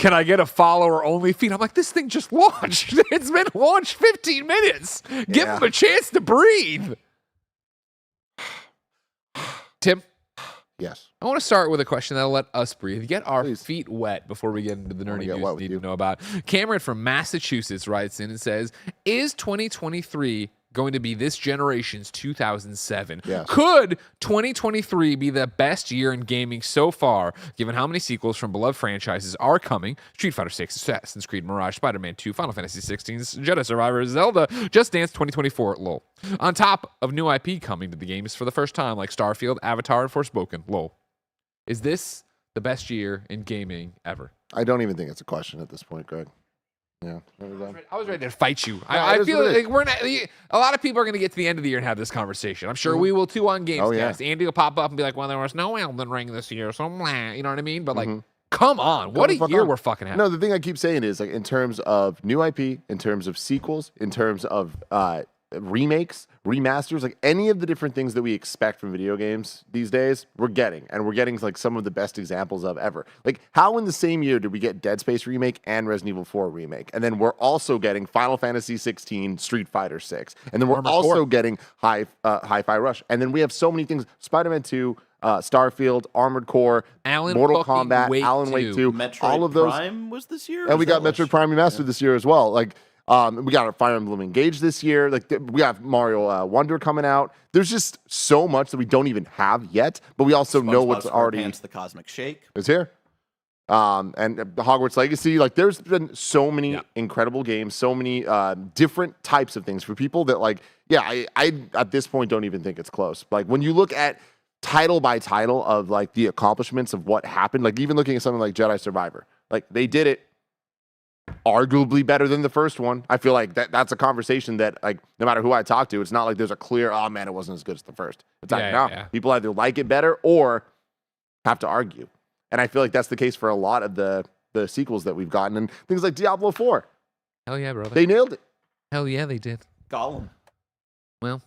can I get a follower-only feed? I'm like, this thing just launched. It's been launched 15 minutes. Give Yeah. him a chance to breathe. Tim, Yes. I want to start with a question that'll let us breathe. Get our Please. feet wet before we get into the nerdy get news wet you with need you. to know about. Cameron from Massachusetts writes in and says, is 2023 going to be this generation's 2007? Yes. Could 2023 be the best year in gaming so far, given how many sequels from beloved franchises are coming? Street Fighter VI, Assassin's Creed, Mirage, Spider-Man 2, Final Fantasy XVI, Jedi Survivor, Zelda, Just Dance 2024, lol. On top of new IP coming to the games for the first time, like Starfield, Avatar, and Forspoken, lol. Is this the best year in gaming ever? I don't even think it's a question at this point, Greg. Yeah. There we go. I was ready to fight you. it I is feel what it like we're not. A lot of people are going to get to the end of the year and have this conversation. I'm sure we will too on Gamescast. Oh, yeah. Andy will pop up and be like, "Well, there was no Elden Ring this year, so blah." You know what I mean? But like, come on, what a the fuck year on. we're fucking having. No, the thing I keep saying is like in terms of new IP, in terms of sequels, in terms of remakes, remasters, like any of the different things that we expect from video games these days, we're getting like some of the best examples of ever. Like how in the same year did we get Dead Space remake and Resident Evil 4 remake? And then we're also getting Final Fantasy 16, Street Fighter 6. And then we're Armored also Core. getting Hi-Fi Rush. And then we have so many things, Spider-Man 2, Starfield, Armored Core, Alan Mortal fucking Kombat, Wake Alan Wake 2, 2. Metroid all of those. Prime was this year? And Or we is got that Metroid Prime Remastered this year as well. Like, we got a Fire Emblem Engage this year. Like, we have Mario Wonder coming out. There's just so much that we don't even have yet, but we also know what's SpongeBob already SquarePants: The Cosmic Shake. is here. And the Hogwarts Legacy. Like, there's been so many incredible games, so many different types of things for people that, like, yeah, I at this point don't even think it's close. Like, when you look at title by title of like the accomplishments of what happened, like even looking at something like Jedi Survivor, like they did it arguably better than the first one. I feel like that's a conversation that, like, no matter who I talk to, it's not like there's a clear, oh man, it wasn't as good as the first. It's like, no, people either like it better or have to argue. And I feel like that's the case for a lot of the sequels that we've gotten, and things like Diablo 4. Hell yeah, brother. They nailed it. Hell yeah, they did. Gollum. Well,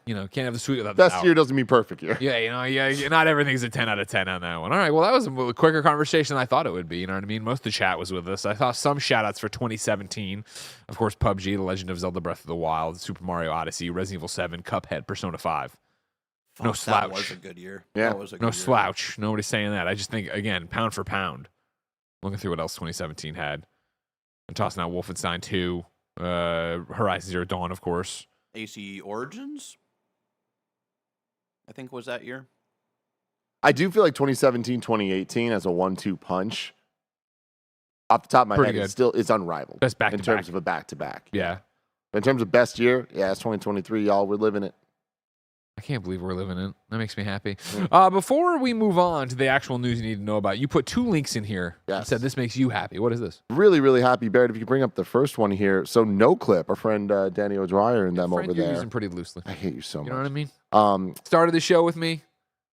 you know, can't have the sweet without the Best sour. year doesn't mean perfect year. Yeah, you know, yeah, not everything's a 10 out of 10 on that one. All right, well, that was a quicker conversation than I thought it would be. You know what I mean? Most of the chat was with us. I saw some shout-outs for 2017. Of course, PUBG, The Legend of Zelda Breath of the Wild, Super Mario Odyssey, Resident Evil 7, Cuphead, Persona 5. Fuck, No slouch. That was a good year. Yeah. That was a good No year. slouch. Nobody's saying that. I just think, again, pound for pound. Looking through what else 2017 had. I'm tossing out Wolfenstein 2, Horizon Zero Dawn, of course. AC Origins, I think, was that year. I do feel like 2017, 2018 as a 1-2 punch. Off the top of my Pretty head, good. it's unrivaled. Best back in to terms back. of a back-to-back. Yeah. But in terms of best year, yeah, it's 2023, y'all. We're living it. I can't believe we're living it. That makes me happy. Before we move on to the actual news you need to know about, you put 2 links in here. Yes. You said this makes you happy. What is this? Really, really happy, Barrett, if you could bring up the first one here. So No Clip, our friend Danny O'Dwyer and them Friend over you're there. using pretty loosely. I hate you so much. You know what I mean? Started the show with me,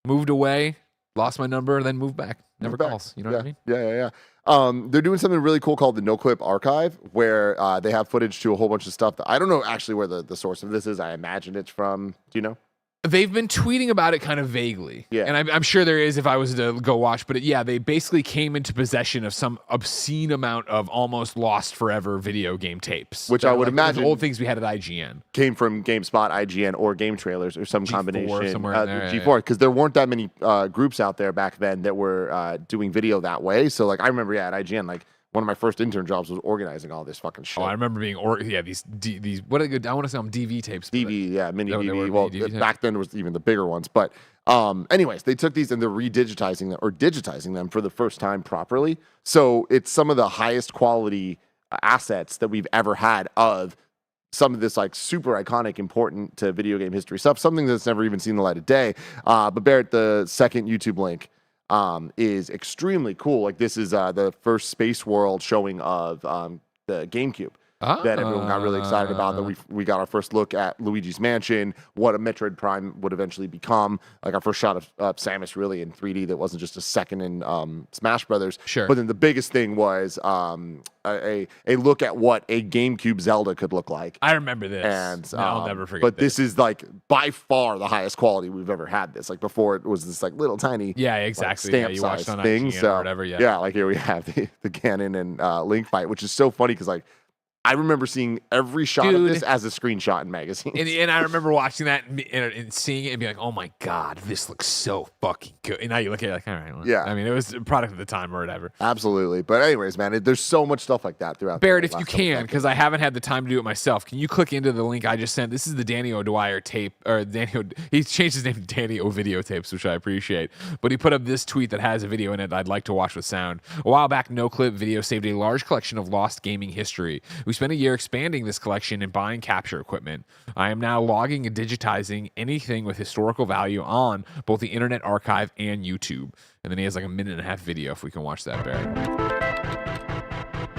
moved away, lost my number, then moved back. Never Moved back. calls. You know what I mean? Yeah. They're doing something really cool called the No Clip Archive, where they have footage to a whole bunch of stuff that I don't know actually where the source of this is. I imagine it's from, do you know? They've been tweeting about it kind of vaguely. Yeah. And I'm sure there is if I was to go watch. But they basically came into possession of some obscene amount of almost lost forever video game tapes. Which I would imagine old things we had at IGN. Came from GameSpot, IGN, or Game Trailers, or some G4 combination. somewhere in there, G4, because there weren't that many groups out there back then that were doing video that way. So, like, I remember, at IGN, like, one of my first intern jobs was organizing all this fucking shit. Oh, I remember being these what are good? I want to say them DV tapes. DV, yeah, mini They were DV. Well, mini DV back then it was even the bigger ones. But anyways, they took these and they're digitizing them for the first time properly. So it's some of the highest quality assets that we've ever had of some of this like super iconic, important to video game history stuff, something that's never even seen the light of day. But Barrett, the second YouTube link is extremely cool. Like this is the first space world showing of the GameCube. that everyone got really excited about. That we got our first look at Luigi's Mansion, what a Metroid Prime would eventually become. Like our first shot of Samus really in 3D. That wasn't just a second in Smash Brothers. Sure. But then the biggest thing was a look at what a GameCube Zelda could look like. I remember this, and I'll never forget. But this is like by far the highest quality we've ever had. This like before it was this like little tiny exactly stamp you size watched on thing. IGN So or whatever. Yeah, like here we have the Ganon and Link fight, which is so funny because like I remember seeing every shot of this as a screenshot in magazines. And I remember watching that and seeing it and being like, oh my God, this looks so fucking good. And now you look at it like, all right. Well, yeah. I mean, it was a product of the time or whatever. Absolutely. But anyways, man, there's so much stuff like that throughout. Barrett, if you can, because I haven't had the time to do it myself, can you click into the link I just sent? This is the Danny O'Dwyer tape, or he's changed his name to Danny O Video Tapes, which I appreciate. But he put up this tweet that has a video in it I'd like to watch with sound. A while back, No Clip Video saved a large collection of lost gaming history. We spent a year expanding this collection and buying capture equipment. I am now logging and digitizing anything with historical value on both the Internet Archive and YouTube. And then he has like a 1.5-minute video if we can watch that, Barry.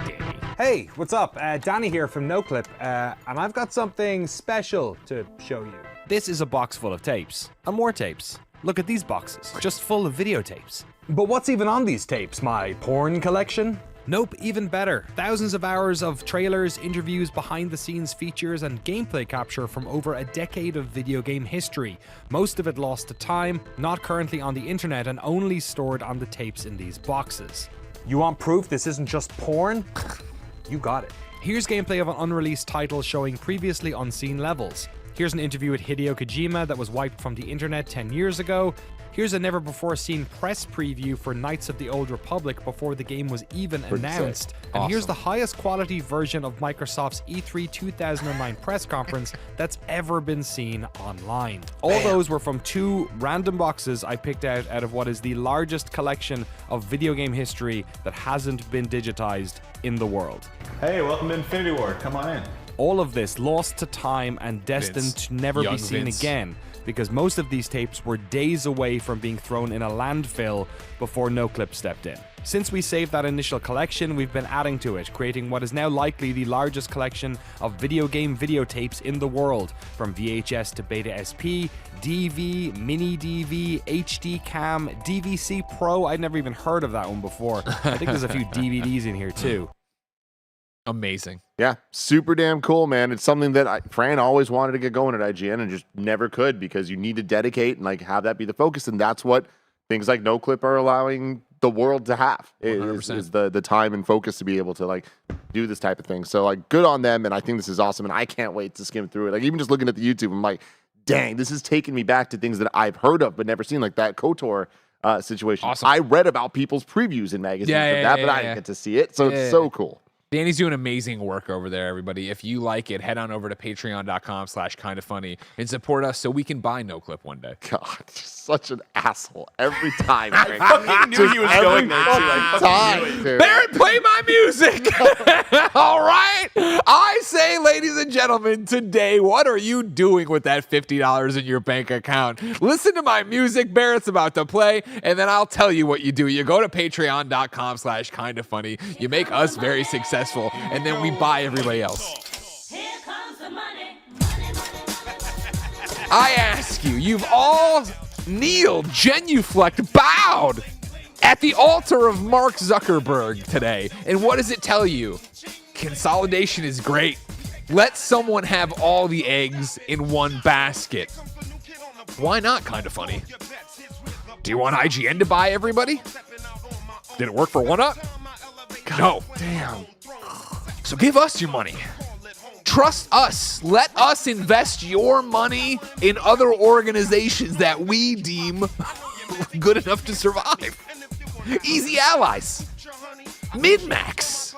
Danny. Hey, what's up? Danny here from NoClip, and I've got something special to show you. This is a box full of tapes, and more tapes. Look at these boxes, just full of videotapes. But what's even on these tapes? My porn collection? Nope, even better. Thousands of hours of trailers, interviews, behind-the-scenes features, and gameplay capture from over a decade of video game history. Most of it lost to time, not currently on the internet, and only stored on the tapes in these boxes. You want proof this isn't just porn? You got it. Here's gameplay of an unreleased title showing previously unseen levels. Here's an interview with Hideo Kojima that was wiped from the internet 10 years ago. Here's a never-before-seen press preview for Knights of the Old Republic before the game was even announced. And here's the highest quality version of Microsoft's E3 2009 press conference that's ever been seen online. All those were from 2 random boxes I picked out of what is the largest collection of video game history that hasn't been digitized in the world. Hey, welcome to Infinity Ward. Come on in. All of this lost to time and destined to never be seen again, because most of these tapes were days away from being thrown in a landfill before NoClip stepped in. Since we saved that initial collection, we've been adding to it, creating what is now likely the largest collection of video game videotapes in the world, from VHS to Beta SP, DV, Mini DV, HD Cam, DVC Pro. I'd never even heard of that one before. I think there's a few DVDs in here too. Amazing. Yeah, super damn cool, man. It's something that Fran always wanted to get going at IGN and just never could, because you need to dedicate and like have that be the focus, and that's what things like NoClip are allowing the world to have is the time and focus to be able to like do this type of thing. So like good on them, and I think this is awesome, and I can't wait to skim through it. Like even just looking at the YouTube, I'm like, dang, this is taking me back to things that I've heard of but never seen, like that KOTOR situation. Awesome. I read about people's previews in magazines of that, but I didn't get to see it. So it's so cool. Danny's doing amazing work over there, everybody. If you like it, head on over to patreon.com/kindafunny and support us so we can buy NoClip one day. God, such an asshole every time. I fucking knew he was going there too. I fucking knew it. Barrett, play my music. All right. I say, ladies and gentlemen, today, what are you doing with that $50 in your bank account? Listen to my music Barrett's about to play, and then I'll tell you what you do. You go to patreon.com/kindafunny. You make us very successful, and then we buy everybody else. Here comes the money. I ask you, you've all kneeled, genuflect, bowed at the altar of Mark Zuckerberg today. And what does it tell you? Consolidation is great. Let someone have all the eggs in one basket. Why not? Kind of funny. Do you want IGN to buy everybody? Did it work for 1UP? No. Damn. So give us your money. Trust us. Let us invest your money in other organizations that we deem good enough to survive. Easy allies. Min-max.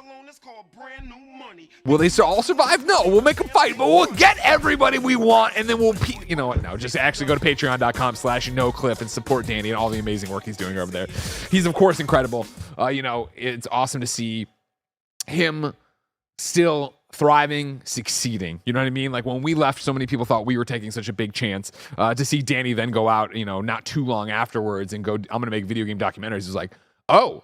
Will they all survive? No, we'll make them fight, but we'll get everybody we want, and then we'll, you know what, no, just actually go to patreon.com/NoClip and support Danny and all the amazing work he's doing over there. He's, of course, incredible. It's awesome to see him still thriving, succeeding. You know what I mean? Like when we left, so many people thought we were taking such a big chance. To see Danny then go out, not too long afterwards and go, I'm going to make video game documentaries. It's like, oh,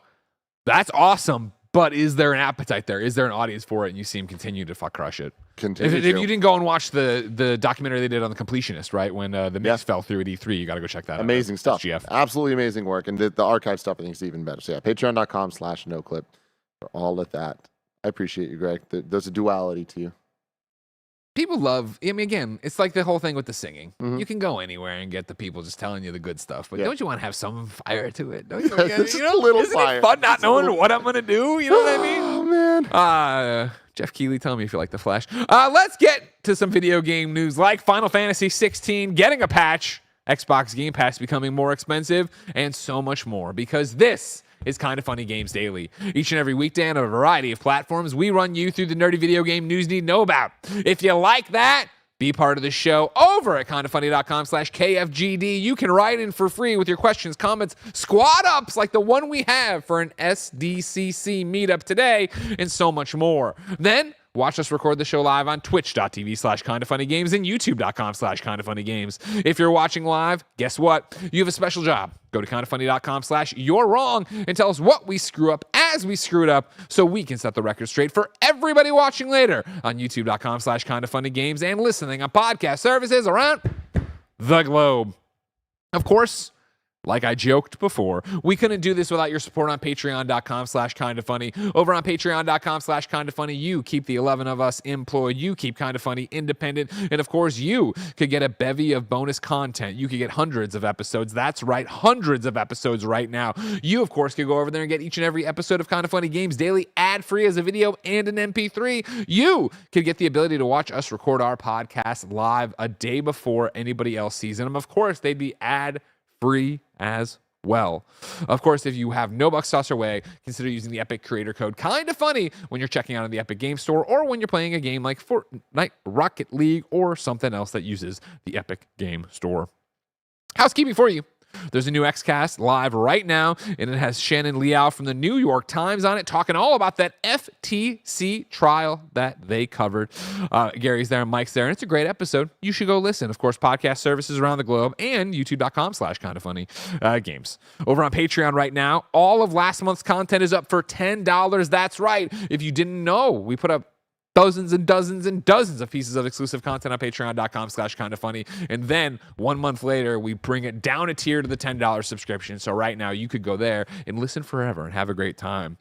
that's awesome. But is there an appetite there? Is there an audience for it? And you see him continue to crush it. If you didn't go and watch the documentary they did on the Completionist, right? When the mix fell through at E3, you got to go check that out. Amazing stuff. GF. Absolutely amazing work. And the archive stuff, I think, is even better. So, yeah, patreon.com/noclip for all of that. I appreciate you, Greg. There's a duality to you. People love, I mean, again, it's like the whole thing with the singing. You can go anywhere and get the people just telling you the good stuff, but don't you want to have some fire to it? Don't you? Just a little isn't fire. It fun not knowing what I'm going to do? You know what I mean? Oh, man. Jeff Keighley, tell me if you like the Flash. Let's get to some video game news like Final Fantasy XVI getting a patch, Xbox Game Pass becoming more expensive, and so much more, because this is Kinda Funny Games Daily. Each and every weekday on a variety of platforms, we run you through the nerdy video game news you need to know about. If you like that, be part of the show over at kindafunny.com/KFGD. You can write in for free with your questions, comments, squad ups like the one we have for an SDCC meetup today, and so much more. Then watch us record the show live on twitch.tv/KindaFunnyGames and youtube.com/KindaFunnyGames. If you're watching live, guess what? You have a special job. Go to kindafunny.com/you're wrong and tell us what we screw up as we screwed up so we can set the record straight for everybody watching later on youtube.com/KindaFunnyGames and listening on podcast services around the globe. Of course, like I joked before, we couldn't do this without your support on patreon.com/KindaFunny. Over on patreon.com/KindaFunny, you keep the 11 of us employed. You keep Kinda Funny independent. And of course, you could get a bevy of bonus content. You could get hundreds of episodes. That's right, hundreds of episodes right now. You, of course, could go over there and get each and every episode of Kinda Funny Games Daily ad-free as a video and an MP3. You could get the ability to watch us record our podcast live a day before anybody else sees them. Of course, they'd be ad-free as well. Of course, if you have no bucks tossed your way, consider using the Epic creator code Kinda Funny when you're checking out on the Epic Game Store or when you're playing a game like Fortnite, Rocket League, or something else that uses the Epic Game Store. Housekeeping for you. There's a new Xcast live right now, and it has Shannon Liao from the New York Times on it, talking all about that FTC trial that they covered. Gary's there and Mike's there, and it's a great episode. You should go listen. Of course, podcast services around the globe and youtube.com/KindaFunnyGames. Over on Patreon right now, all of last month's content is up for $10. That's right. If you didn't know, we put up dozens and dozens and dozens of pieces of exclusive content on patreon.com/KindaFunny. And then 1 month later, we bring it down a tier to the $10 subscription. So right now you could go there and listen forever and have a great time.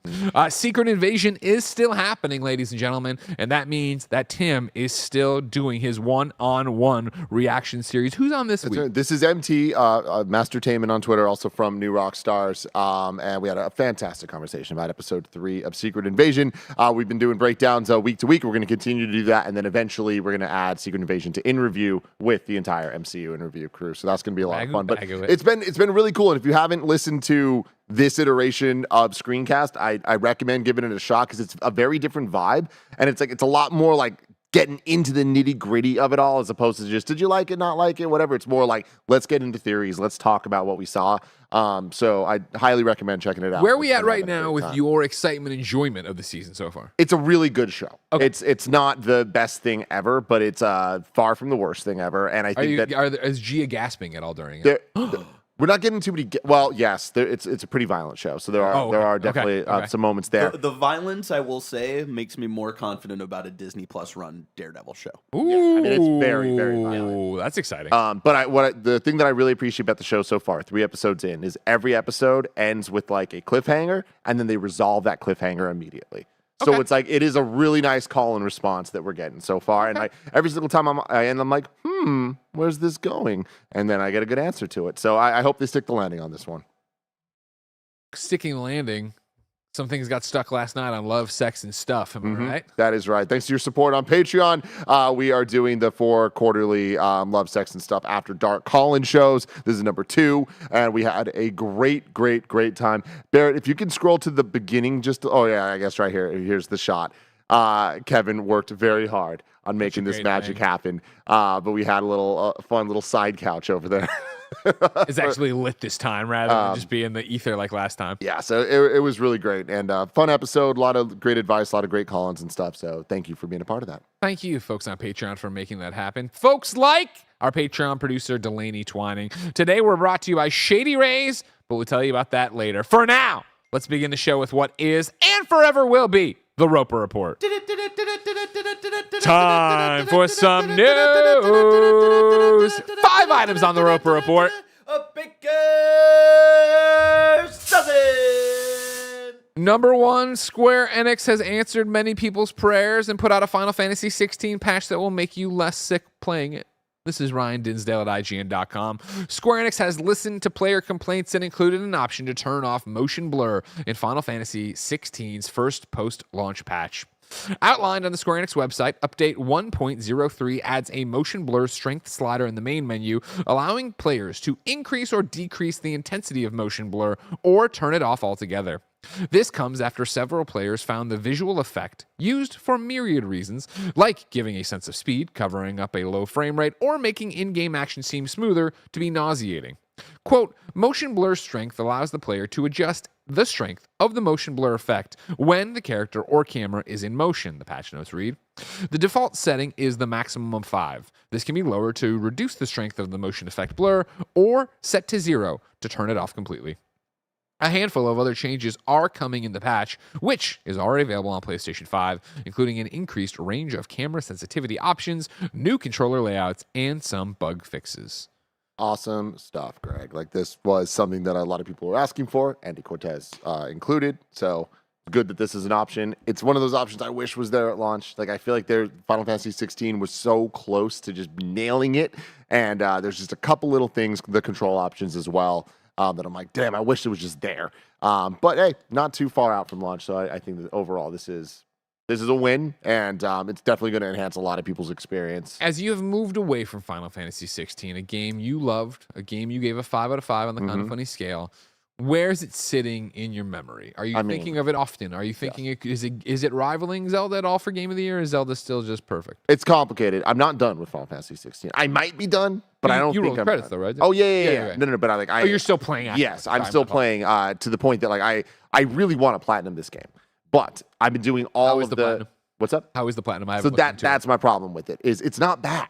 Secret Invasion is still happening, ladies and gentlemen. And that means that Tim is still doing his one-on-one reaction series. Who's on this week? This is MT, Mastertainment on Twitter, also from New Rock Stars. And we had a fantastic conversation about episode 3 of Secret Invasion. We've been doing breakdowns week to week. We're going to continue to do that, and then eventually we're going to add Secret Invasion to in review with the entire MCU in review crew. So that's going to be a lot of fun. But it's been really cool. And if you haven't listened to this iteration of Screencast, I recommend giving it a shot because it's a very different vibe, and it's a lot more like getting into the nitty gritty of it all, as opposed to just, did you like it, not like it, whatever. It's more like, let's get into theories. Let's talk about what we saw. So I highly recommend checking it out. Where are we at right now with your excitement, enjoyment of the season so far? It's a really good show. Okay. It's not the best thing ever, but it's far from the worst thing ever. And I think is Gia gasping at all during it? We're not getting too many. Well, yes, it's a pretty violent show, so there are definitely some moments there. The violence, I will say, makes me more confident about a Disney Plus run Daredevil show. Ooh, yeah, I mean, it's very, very violent. That's exciting. But the thing that I really appreciate about the show so far, 3 episodes in, is every episode ends with like a cliffhanger, and then they resolve that cliffhanger immediately. So it's like, it is a really nice call and response that we're getting so far. And every single time I'm like, where's this going? And then I get a good answer to it. So I hope they stick the landing on this one. Sticking the landing. Some things got stuck last night on Love, Sex, and Stuff. Am I right? That is right. Thanks to your support on Patreon, we are doing the 4 quarterly Love, Sex, and Stuff After Dark call-in shows. This is number 2, and we had a great time. Barrett, if you can scroll to the beginning, I guess right here. Here's the shot. Kevin worked very hard on making this magic happen, but we had a little fun little side couch over there. It's actually lit this time rather than just be in the ether like last time. Yeah, so it was really great and fun episode. A lot of great advice, a lot of great call-ins and stuff. So thank you for being a part of that. Thank you, folks on Patreon, for making that happen. Folks like our Patreon producer, Delaney Twining. Today we're brought to you by Shady Rays, but we'll tell you about that later. For now, let's begin the show with what is and forever will be the Roper Report. Time for some news. 5 items on the Roper Report. A baker's dozen. Number 1, Square Enix has answered many people's prayers and put out a Final Fantasy XVI patch that will make you less sick playing it. This is Ryan Dinsdale at IGN.com. Square Enix has listened to player complaints and included an option to turn off motion blur in Final Fantasy XVI's first post-launch patch. Outlined on the Square Enix website, Update 1.03 adds a motion blur strength slider in the main menu, allowing players to increase or decrease the intensity of motion blur or turn it off altogether. This comes after several players found the visual effect, used for myriad reasons, like giving a sense of speed, covering up a low frame rate, or making in-game action seem smoother, to be nauseating. Quote, motion blur strength allows the player to adjust the strength of the motion blur effect when the character or camera is in motion, the patch notes read. The default setting is the maximum of 5. This can be lowered to reduce the strength of the motion effect blur, or set to 0 to turn it off completely. A handful of other changes are coming in the patch, which is already available on PlayStation 5, including an increased range of camera sensitivity options, new controller layouts, and some bug fixes. Awesome stuff, Greg. Like, this was something that a lot of people were asking for, Andy Cortez included. So good that this is an option. It's one of those options I wish was there at launch. Like, I feel like their Final Fantasy 16 was so close to just nailing it, and there's just a couple little things, the control options as well, that I'm like, damn, I wish it was just there. But hey, not too far out from launch, so I think that overall this is a win, and it's definitely going to enhance a lot of people's experience. As you have moved away from Final Fantasy 16, a game you loved, a game you gave a 5 out of 5 on the KindaFunny scale, where's it sitting in your memory? Are you thinking of it often? Are you thinking, is it rivaling Zelda at all for Game of the Year, or is Zelda still just perfect? It's complicated. I'm not done with Final Fantasy 16. I might be done, but I don't you think rolled I'm credits done. though, right? Oh, yeah. Right. No, but Oh, you're still playing after. Yes, I'm still playing to the point that, like, I really want to platinum this game. But I've been doing all of the platinum? What's up? How is the platinum? So that's my problem with it. Is it's not bad,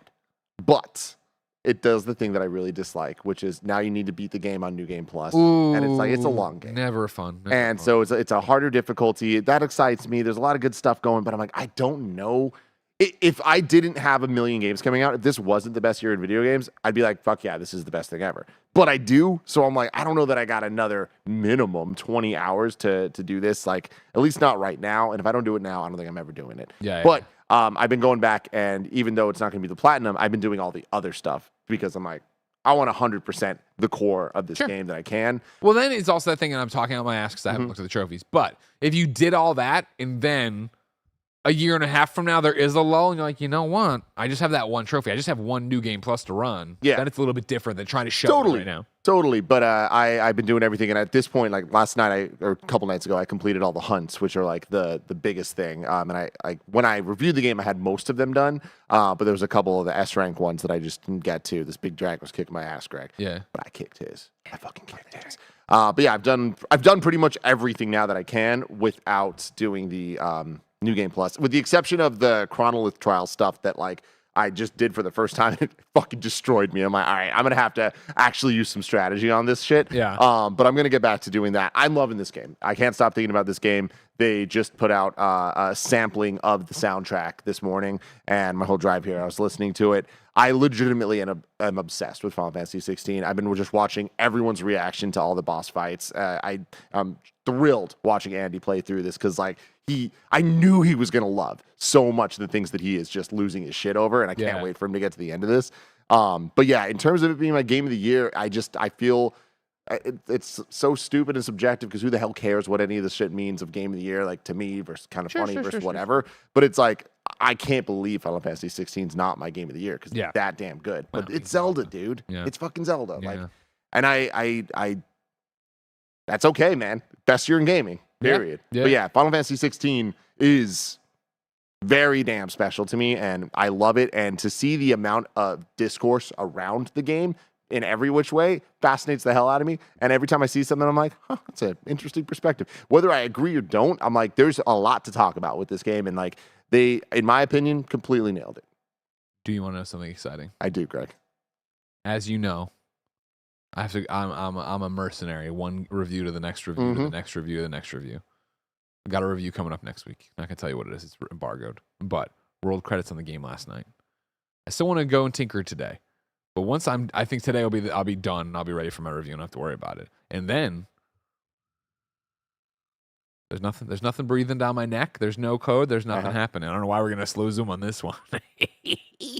but it does the thing that I really dislike, which is now you need to beat the game on New Game Plus, and it's like, it's a long game. Never fun. So it's a harder difficulty. That excites me. There's a lot of good stuff going, but I'm like, I don't know. If I didn't have a million games coming out, if this wasn't the best year in video games, I'd be like, fuck yeah, this is the best thing ever. But I do, so I'm like, I don't know that I got another minimum 20 hours to do this, like, at least not right now. And if I don't do it now, I don't think I'm ever doing it. But I've been going back, and even though it's not going to be the platinum, I've been doing all the other stuff because I'm like, I want 100% the core of this game that I can. Well, then it's also that thing, and I'm talking out my ass because I haven't looked at the trophies. But if you did all that, and then a year and a half from now, there is a lull, and you're like, you know what? I just have that one trophy. I just have one New Game Plus to run. Yeah. Then it's a little bit different than trying to show it right now. Totally. But I've been doing everything. And at this point, like last night, or a couple nights ago, I completed all the hunts, which are like the biggest thing. And I when I reviewed the game, I had most of them done. But there was a couple of the S rank ones that I just didn't get to. This big dragon was kicking my ass, Greg. Yeah. But I kicked his. I fucking kicked his. But yeah, I've done pretty much everything now that I can without doing the New Game Plus, with the exception of the Chronolith trial stuff that, like, I just did for the first time. It fucking destroyed me. I'm like, all right, I'm gonna have to actually use some strategy on this shit. Yeah. But I'm gonna get back to doing that. I'm loving this game. I can't stop thinking about this game. They just put out a sampling of the soundtrack this morning, and my whole drive here, I was listening to it. I legitimately am obsessed with Final Fantasy 16. I've been just watching everyone's reaction to all the boss fights. I'm thrilled watching Andy play through this because, like, I knew he was going to love so much of the things that he is just losing his shit over, and I can't wait for him to get to the end of this. But yeah, in terms of it being my game of the year, I feel it's so stupid and subjective because who the hell cares what any of this shit means of game of the year, like, to me versus kind of funny versus whatever. But it's like, I can't believe Final Fantasy 16 is not my game of the year because it's that damn good. But it's Zelda, dude. Yeah. It's fucking Zelda. Yeah. Like, and I that's okay, man. Best year in gaming. Period. Yeah. But yeah, Final Fantasy 16 is very damn special to me, and I love it. And to see the amount of discourse around the game in every which way fascinates the hell out of me. And every time I see something, I'm like, that's an interesting perspective. Whether I agree or don't, I'm like, there's a lot to talk about with this game. And, like, they, in my opinion, completely nailed it. Do you want to know something exciting? I do, Greg. As you know, I have to. I'm a mercenary. One review to the next review to the next review to the next review. I got a review coming up next week. I'm not gonna tell you what it is. It's embargoed. But world credits on the game last night. I still want to go and tinker today, but once I think today I'll be done. I'll be ready for my review and I don't have to worry about it. And then there's nothing breathing down my neck. There's no code. There's nothing happening. I don't know why we're gonna slow zoom on this one.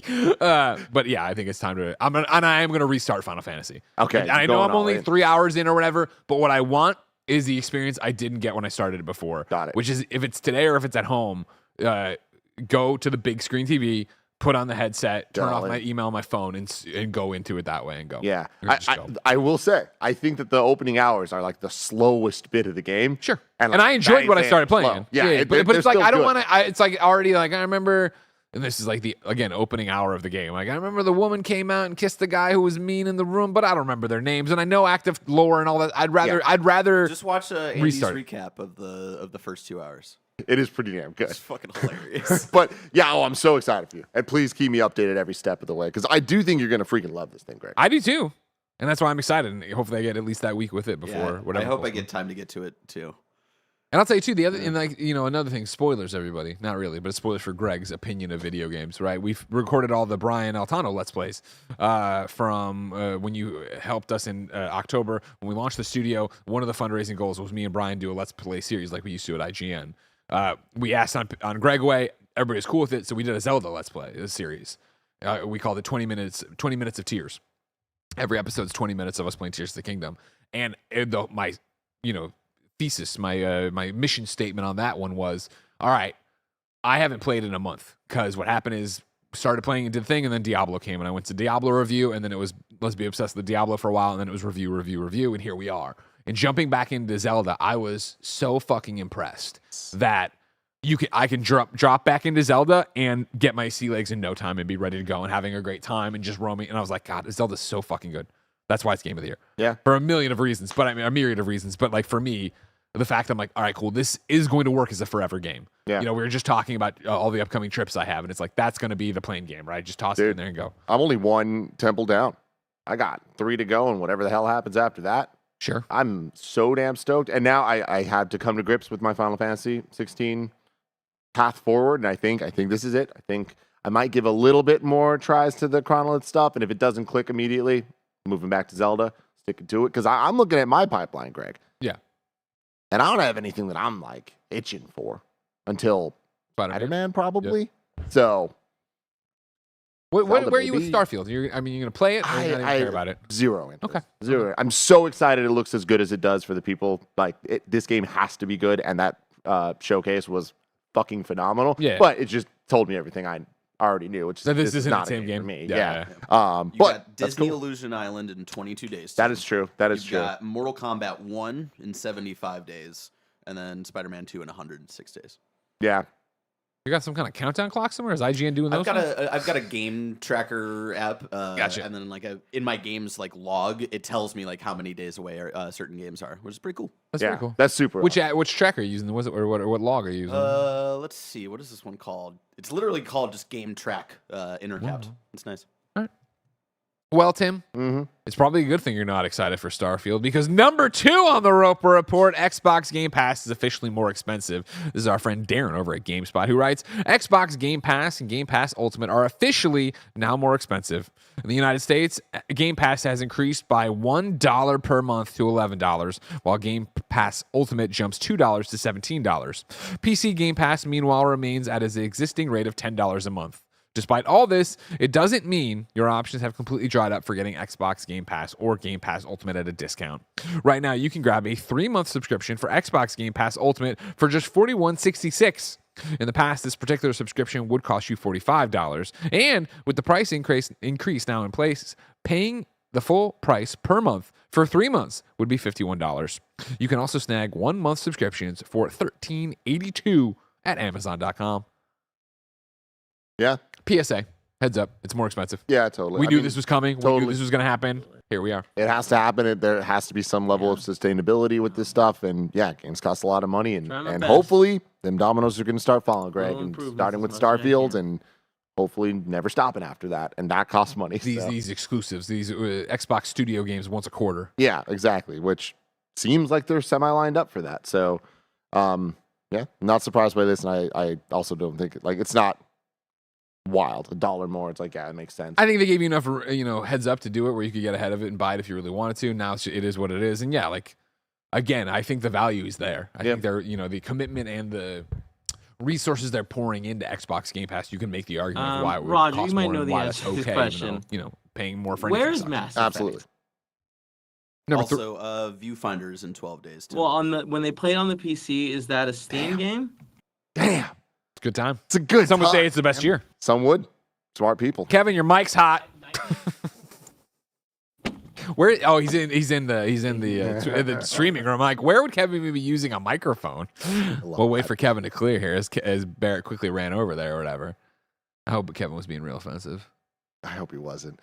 But yeah, I think it's time to. I am gonna restart Final Fantasy. Okay, And I know I'm only 3 hours in or whatever, but what I want is the experience I didn't get when I started it before. Got it. Which is if it's today or if it's at home, go to the big screen TV, put on the headset, turn off my email on my phone, and go into it that way and go. Yeah, Go. I will say, I think that the opening hours are like the slowest bit of the game. Sure. And I enjoyed what I started playing. Slow. Yeah, but it's like still I don't good. want to. It's like already like I remember, and this is like the opening hour of the game. Like I remember the woman came out and kissed the guy who was mean in the room, but I don't remember their names, and I know active lore and all that. I'd rather Just watch Andy's restart. recap of the first 2 hours. It is pretty damn good. It's fucking hilarious. But yeah, I'm so excited for you, and please keep me updated every step of the way because I do think you're gonna freaking love this thing, Greg. I do too, and that's why I'm excited. And hopefully, I get at least that week with it before whatever. I hope I get time to get to it too. And I'll tell you too, the other and like another thing, spoilers, everybody. Not really, but it's spoilers for Greg's opinion of video games, right? We've recorded all the Brian Altano Let's Plays from when you helped us in October when we launched the studio. One of the fundraising goals was me and Brian do a Let's Play series like we used to at IGN. We asked on Greg Way, everybody was cool with it, so we did a Zelda Let's Play, a series. We called it 20 minutes of tears. Every episode's 20 minutes of us playing Tears of the Kingdom. And my thesis, my mission statement on that one was, all right, I haven't played in a month because what happened is started playing and did the thing, and then Diablo came, and I went to Diablo review, and then it was let's be obsessed with Diablo for a while, and then it was review, and here we are. And jumping back into Zelda, I was so fucking impressed that I can drop back into Zelda and get my sea legs in no time and be ready to go and having a great time and just roaming. And I was like, God, Zelda's so fucking good. That's why it's game of the year. Yeah. For a million of reasons, but I mean a myriad of reasons. But like for me, the fact I'm like, all right, cool, this is going to work as a forever game. Yeah. We were just talking about all the upcoming trips I have, and it's like that's going to be the playing game, right? Just toss it in there and go. I'm only one temple down. I got 3 to go, and whatever the hell happens after that. Sure. I'm so damn stoked. And now I had to come to grips with my Final Fantasy 16 path forward, and I think this is it. I think I might give a little bit more tries to the Chronolith stuff, and if it doesn't click immediately, moving back to Zelda, sticking to it. Because I'm looking at my pipeline, Greg. Yeah. And I don't have anything that I'm like itching for until Spider-Man probably. Yeah. So where are you with Starfield? You're going to play it or you not even care about it? Zero interest. Okay. Zero. I'm so excited it looks as good as it does for the people. Like, this game has to be good, and that showcase was fucking phenomenal. Yeah. But it just told me everything I already knew, which is this isn't not the same game for me. Yeah. You got Disney Illusion Island in 22 days. That is true. You've got Mortal Kombat 1 in 75 days, and then Spider-Man 2 in 106 days. Yeah. You got some kind of countdown clock somewhere? Is IGN doing those? I've got a game tracker app. Gotcha. And then in my games log, it tells me how many days away certain games are, which is pretty cool. That's pretty cool. That's super. Which tracker are you using? Or what log are you using? Let's see. What is this one called? It's literally called just Game Track Intercapped. Wow. It's nice. All right. Well, Tim, it's probably a good thing you're not excited for Starfield because number 2 on the Roper Report, Xbox Game Pass is officially more expensive. This is our friend Darren over at GameSpot who writes, Xbox Game Pass and Game Pass Ultimate are officially now more expensive. In the United States, Game Pass has increased by $1 per month to $11, while Game Pass Ultimate jumps $2 to $17. PC Game Pass, meanwhile, remains at its existing rate of $10 a month. Despite all this, it doesn't mean your options have completely dried up for getting Xbox Game Pass or Game Pass Ultimate at a discount. Right now, you can grab a 3-month subscription for Xbox Game Pass Ultimate for just $41.66. In the past, this particular subscription would cost you $45. And with the price increase now in place, paying the full price per month for 3 months would be $51. You can also snag 1-month subscriptions for $13.82 at Amazon.com. Yeah. PSA, heads up, it's more expensive. Yeah, totally. We knew this was coming. Totally. We knew this was going to happen. Here we are. It has to happen. There has to be some level of sustainability with this stuff. And yeah, games cost a lot of money. And hopefully, them dominoes are going to start falling, Greg. And starting with Starfield and hopefully never stopping after that, and that costs money. These exclusives, these Xbox Studio games once a quarter. Yeah, exactly. Which seems like they're semi-lined up for that. So, yeah, not surprised by this, and I also don't think it's not wild. $1 more, it's like, yeah, it makes sense. I think they gave you enough, heads up to do it where you could get ahead of it and buy it if you really wanted to. Now it is what it is, and yeah, again, I think the value is there. I think they're, the commitment and the resources they're pouring into Xbox Game Pass. You can make the argument of why it would Roger, cost you might more know and the why answer that's to this okay, question. even though, paying more for Where's anything sucks. Mass Effect? Absolutely. Also, viewfinders in 12 days too. Well, when they play it on the PC, is that a Steam game? Damn, It's a good time. it's a good. Some would time. say it's the best year. Some would. Smart people. Kevin, your mic's hot. Where? Oh, he's in the streaming room. Like, where would Kevin be using a microphone? We'll wait for Kevin to clear here as Barrett quickly ran over there or whatever. I hope Kevin was being real offensive. I hope he wasn't.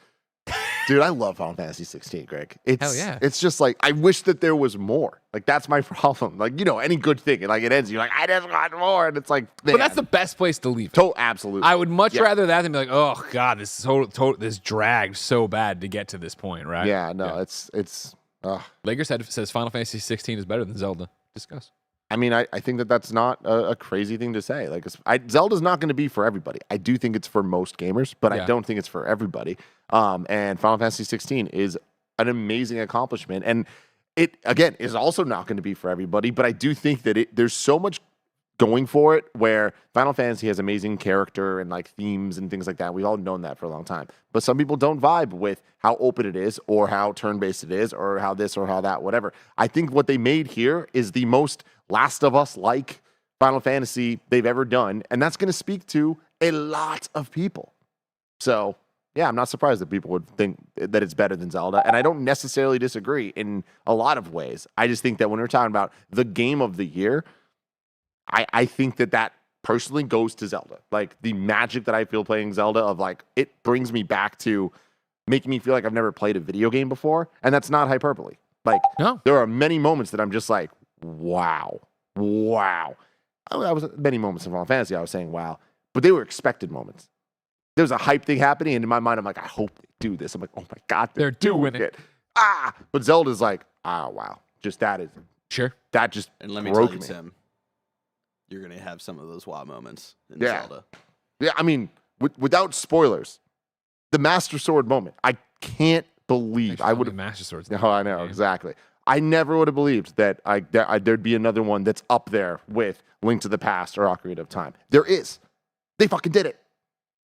Dude, I love Final Fantasy 16, Greg. Hell yeah. It's just like, I wish that there was more. Like, that's my problem. Like, any good thing, and it ends, you're like, I just want more. And it's like, But that's the best place to leave it. Absolutely. I would much rather that than be like, oh god, this this dragged so bad to get to this point, right? Yeah, no, it's. Lakers says Final Fantasy 16 is better than Zelda. Discuss. I mean, I think that's not a crazy thing to say. Like, Zelda's not going to be for everybody. I do think it's for most gamers, but I don't think it's for everybody. And Final Fantasy 16 is an amazing accomplishment. And it, again, is also not going to be for everybody, but I do think that there's so much going for it where Final Fantasy has amazing character and themes and things like that. We've all known that for a long time. But some people don't vibe with how open it is or how turn-based it is or how this or how that, whatever. I think what they made here is the most Last of Us-like Final Fantasy they've ever done, and that's going to speak to a lot of people. So, yeah, I'm not surprised that people would think that it's better than Zelda, and I don't necessarily disagree in a lot of ways. I just think that when we're talking about the game of the year, I think that personally goes to Zelda. Like, the magic that I feel playing Zelda of, it brings me back to making me feel like I've never played a video game before, and that's not hyperbole. No. There are many moments that I'm just like, wow. I was many moments in Final Fantasy I was saying wow, but they were expected moments. There was a hype thing happening, and in my mind I'm like, I hope they do this. I'm like, oh my god, they're doing it. But Zelda's like, wow, just that is Sure. That just and let me broke tell you, me. Tim, you're gonna have some of those wow moments in Yeah. Zelda. Yeah, I mean, without spoilers, the Master Sword moment, I can't believe I would have. Master Swords. No, I know exactly. I never would have believed that there'd be another one that's up there with Link to the Past or Ocarina of Time. There is. They fucking did it.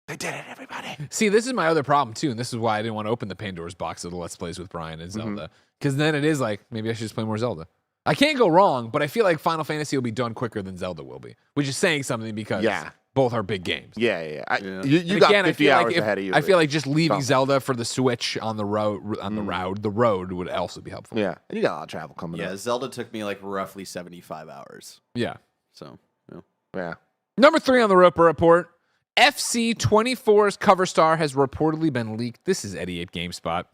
They did it, everybody. See, this is my other problem too, and this is why I didn't want to open the Pandora's box of the Let's Plays with Brian and Zelda, because then it is like maybe I should just play more Zelda. I can't go wrong, but I feel like Final Fantasy will be done quicker than Zelda will be, which is saying something because both are big games. Yeah. Yeah. You got Again, 50 hours ahead of you. I feel like just leaving Zelda for the Switch on the road would also be helpful. Yeah, and you got a lot of travel coming Yeah, up. Zelda took me roughly 75 hours. Yeah. So, Yeah. Number 3 on the Roper Report. FC24's cover star has reportedly been leaked. This is Eddie at GameSpot.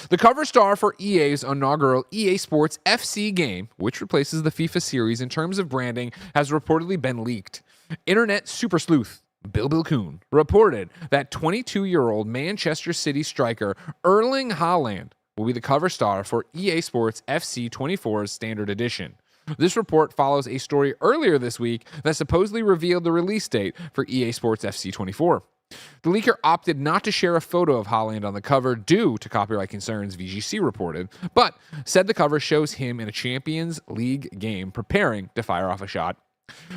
The cover star for EA's inaugural EA Sports FC game, which replaces the FIFA series in terms of branding, has reportedly been leaked. Internet super sleuth Bill Kuhn reported that 22-year-old Manchester City striker Erling Haaland will be the cover star for EA Sports FC 24's Standard Edition. This report follows a story earlier this week that supposedly revealed the release date for EA Sports FC 24. The leaker opted not to share a photo of Haaland on the cover due to copyright concerns, VGC reported, but said the cover shows him in a Champions League game preparing to fire off a shot.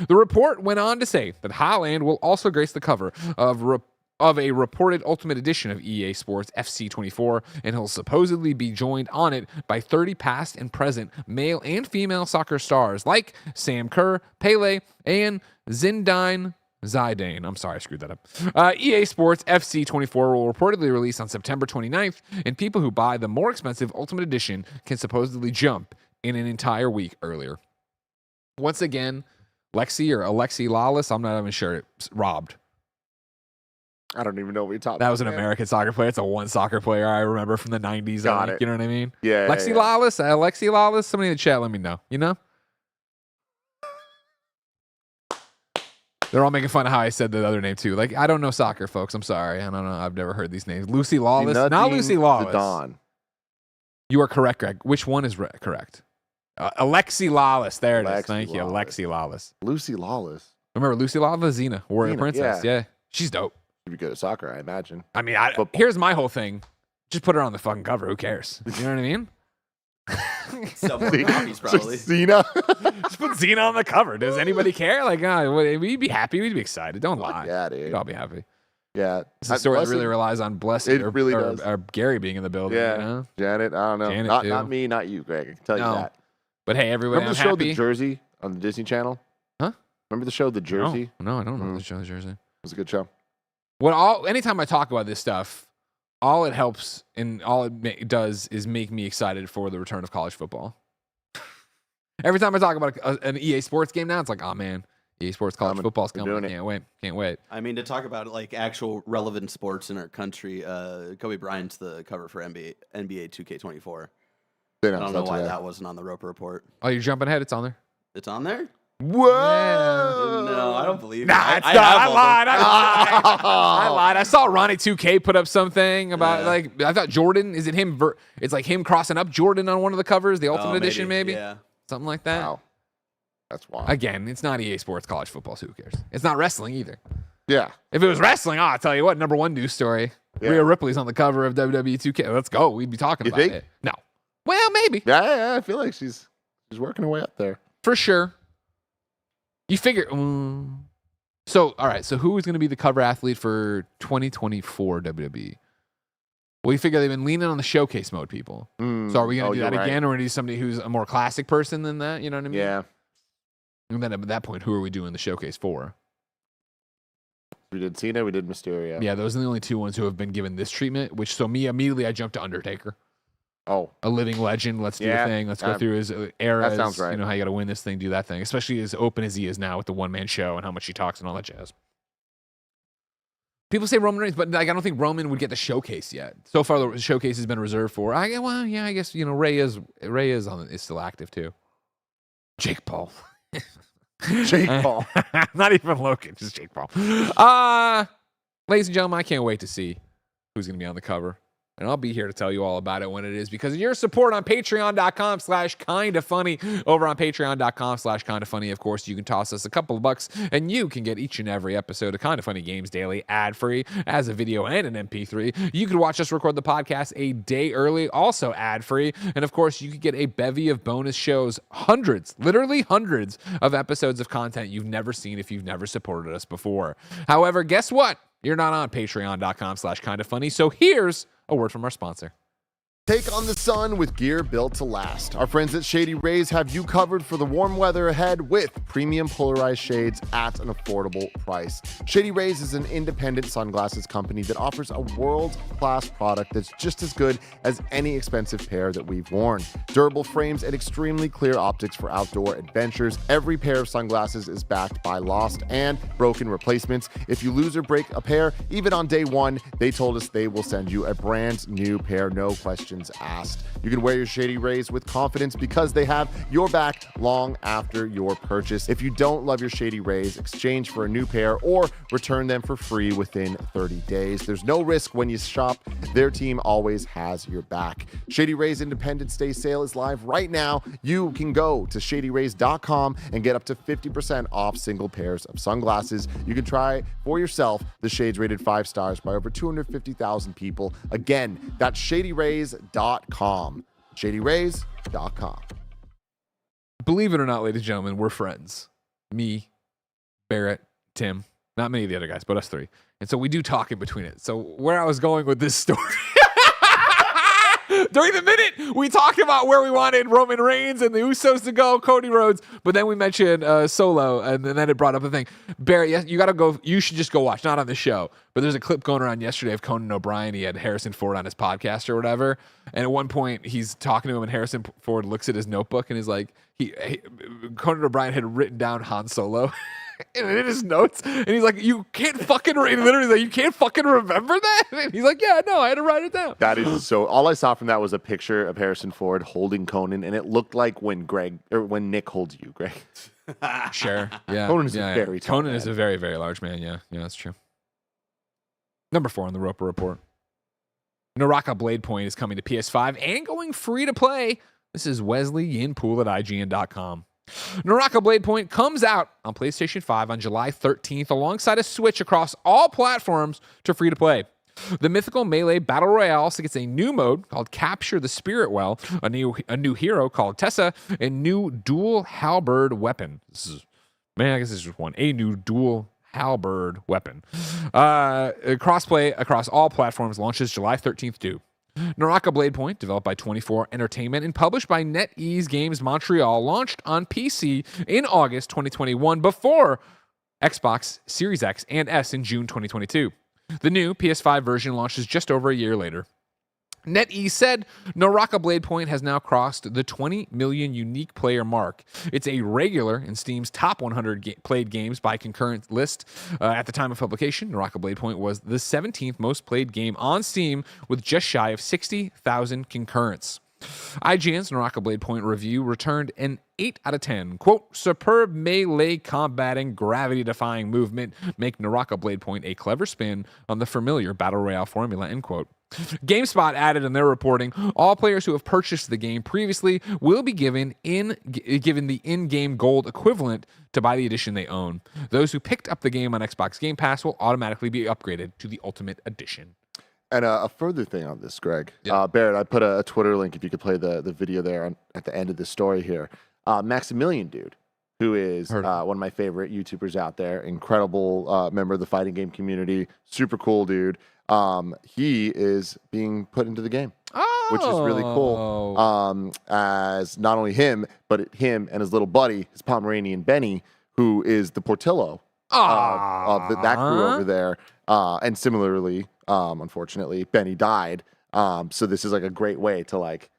The report went on to say that Haaland will also grace the cover of a reported Ultimate Edition of EA Sports FC 24, and he'll supposedly be joined on it by 30 past and present male and female soccer stars like Sam Kerr, Pele, and Zinedine Zidane. I'm sorry, I screwed that up. EA Sports FC 24 will reportedly release on September 29th, and people who buy the more expensive Ultimate Edition can supposedly jump in an entire week earlier. Once again, Alexi Lawless, I'm not even sure, robbed. I don't even know what you're talking about. That was an American soccer player. It's a one soccer player I remember from the 90s. Got it. You know what I mean? Yeah. Alexi Lawless, somebody in the chat, let me know. You know? They're all making fun of how I said the other name too. Like, I don't know soccer, folks. I'm sorry. I don't know. I've never heard these names. Lucy Lawless. Not Lucy Lawless. Zidane. You are correct, Greg. Which one is correct? Alexi Lawless. There it is. Thank you. Lawless. Alexi Lawless. Lucy Lawless. Remember Lucy Lawless? Xena, Warrior Xena, Princess. yeah. Yeah. She's dope. She'd be good at soccer, I imagine. I mean, Football. here's my whole thing. Just put her on the fucking cover. Who cares? You know what I mean? Sell more copies, probably. Cena. Just put Xena on the cover. Does anybody care? Like, we'd be happy. We'd be excited. Don't lie. Yeah, dude. We'd all be happy. Yeah. It's a story that really relies on Blessing It really does. or Gary being in the building. Yeah. You know? Janet, I don't know. Janet, Not me, not you, Greg. I can tell you No. that. But hey, everybody, Remember the I'm show happy. The Jersey on the Disney Channel? Huh? Remember the show The Jersey? No, I don't know the show The Jersey. It was a good show. Anytime I talk about this stuff, all it helps and all it does is make me excited for the return of college football. Every time I talk about an EA Sports game now, it's like, oh man, EA Sports college football's coming. doing it. Can't wait. I mean, to talk about like actual relevant sports in our country, Kobe Bryant's the cover for NBA 2K24. I don't know why that wasn't on the Roper Report. Oh, you're jumping ahead. It's on there. It's on there? Whoa! No, I don't believe it. Nah, it's not. I lied. I lied. I saw Ronnie 2K put up something about I thought Jordan. Is it him? It's like him crossing up Jordan on one of the covers, the Ultimate Edition, maybe. Yeah. Something like that. Wow. That's wild. Again, it's not EA Sports college football, so who cares? It's not wrestling either. Yeah. If it was wrestling, I'll tell you what, number one news story. Yeah. Rhea Ripley's on the cover of WWE 2K. Let's go. We'd be talking You about think? it. No. Well, maybe. Yeah, I feel like she's working her way up there. For sure. You figure. So, all right. So, who is going to be the cover athlete for 2024 WWE? Well, you figure they've been leaning on the showcase mode people. So, are we going to do that again, or do somebody who's a more classic person than that? You know what I mean? Yeah. And then at that point, who are we doing the showcase for? We did Cena, we did Mysterio. Yeah, those are the only two ones who have been given this treatment. Immediately I jumped to Undertaker. Oh. A living legend. Let's do a thing. Let's go through his eras. That sounds right. You know how you got to win this thing, do that thing. Especially as open as he is now with the one-man show and how much he talks and all that jazz. People say Roman Reigns, but I don't think Roman would get the showcase yet. So far, the showcase has been reserved for. I guess Ray is still active too. Jake Paul. Jake Paul. Not even Logan, just Jake Paul. Ladies and gentlemen, I can't wait to see who's going to be on the cover. And I'll be here to tell you all about it when it is because of your support on patreon.com/kindafunny. Over on patreon.com/kindafunny, of course, you can toss us a couple of bucks and you can get each and every episode of Kinda Funny Games Daily ad-free as a video and an MP3. You could watch us record the podcast a day early, also ad-free. And of course, you could get a bevy of bonus shows, literally hundreds of episodes of content you've never seen if you've never supported us before. However, guess what? You're not on patreon.com/kindafunny. So here's a word from our sponsor. Take on the sun with gear built to last. Our friends at Shady Rays have you covered for the warm weather ahead with premium polarized shades at an affordable price. Shady Rays is an independent sunglasses company that offers a world-class product that's just as good as any expensive pair that we've worn. Durable frames and extremely clear optics for outdoor adventures. Every pair of sunglasses is backed by lost and broken replacements. If you lose or break a pair, even on day one, they told us they will send you a brand new pair, no questions asked. You can wear your Shady Rays with confidence because they have your back long after your purchase. If you don't love your Shady Rays, exchange for a new pair or return them for free within 30 days. There's no risk when you shop. Their team always has your back. Shady Rays Independence Day sale is live right now. You can go to shadyrays.com and get up to 50% off single pairs of sunglasses. You can try for yourself the shades rated 5 stars by over 250,000 people. Again, that's shadyrays.com. shadyrays.com. Believe it or not, ladies and gentlemen, we're friends. Me, Barrett, Tim, not many of the other guys, but us three. And so we do talk in between it. So where I was going with this story... During the minute, we talked about where we wanted Roman Reigns and the Usos to go, Cody Rhodes, but then we mentioned Solo, and then it brought up a thing. Barry, you got to go. You should just go watch, not on the show, but there's a clip going around yesterday of Conan O'Brien. He had Harrison Ford on his podcast or whatever, and at one point he's talking to him, and Harrison Ford looks at his notebook and is like, Conan O'Brien had written down Han Solo. in his notes, and he's like, "You can't fucking," literally like, "You can't fucking remember that." And he's like, "Yeah, no, I had to write it down." That is so. All I saw from that was a picture of Harrison Ford holding Conan, and it looked like when Nick holds you, Greg. Sure. Yeah. Conan is a very tall Conan man. is a very, very large man. Yeah. Yeah, that's true. Number 4 on the Roper Report. Naraka Bladepoint is coming to PS5 and going free to play. This is Wesley Yinpool at IGN.com. Naraka Bladepoint comes out on PlayStation 5 on July 13th alongside a Switch across all platforms to free to play. The mythical melee battle royale also gets a new mode called Capture the Spirit Well, a new hero called Tessa, a new dual halberd weapon. I guess this is just one. A new dual halberd weapon. Crossplay across all platforms launches July 13th too. Naraka Bladepoint, developed by 24 Entertainment and published by NetEase Games Montreal, launched on PC in August 2021 before Xbox Series X and S in June 2022. The new PS5 version launches just over a year later. NetEase said Naraka Bladepoint has now crossed the 20 million unique player mark. It's a regular in Steam's top 100 played games by concurrent list. At the time of publication, Naraka Bladepoint was the 17th most played game on Steam with just shy of 60,000 concurrents. IGN's Naraka Bladepoint review returned an 8 out of 10. Quote, superb melee combat and gravity-defying movement make Naraka Bladepoint a clever spin on the familiar Battle Royale formula, end quote. GameSpot added in their reporting, all players who have purchased the game previously will be given the in-game gold equivalent to buy the edition they own. Those who picked up the game on Xbox Game Pass will automatically be upgraded to the Ultimate Edition. And a further thing on this, Greg. Yeah. Barrett, I put a Twitter link if you could play the video there at the end of this story here. Maximilian Dude, who is one of my favorite YouTubers out there, incredible member of the fighting game community, super cool dude. He is being put into the game, which is really cool. As not only him, but him and his little buddy, his Pomeranian Benny, who is the Portillo of that crew over there. And similarly, unfortunately, Benny died. So this is like a great way to like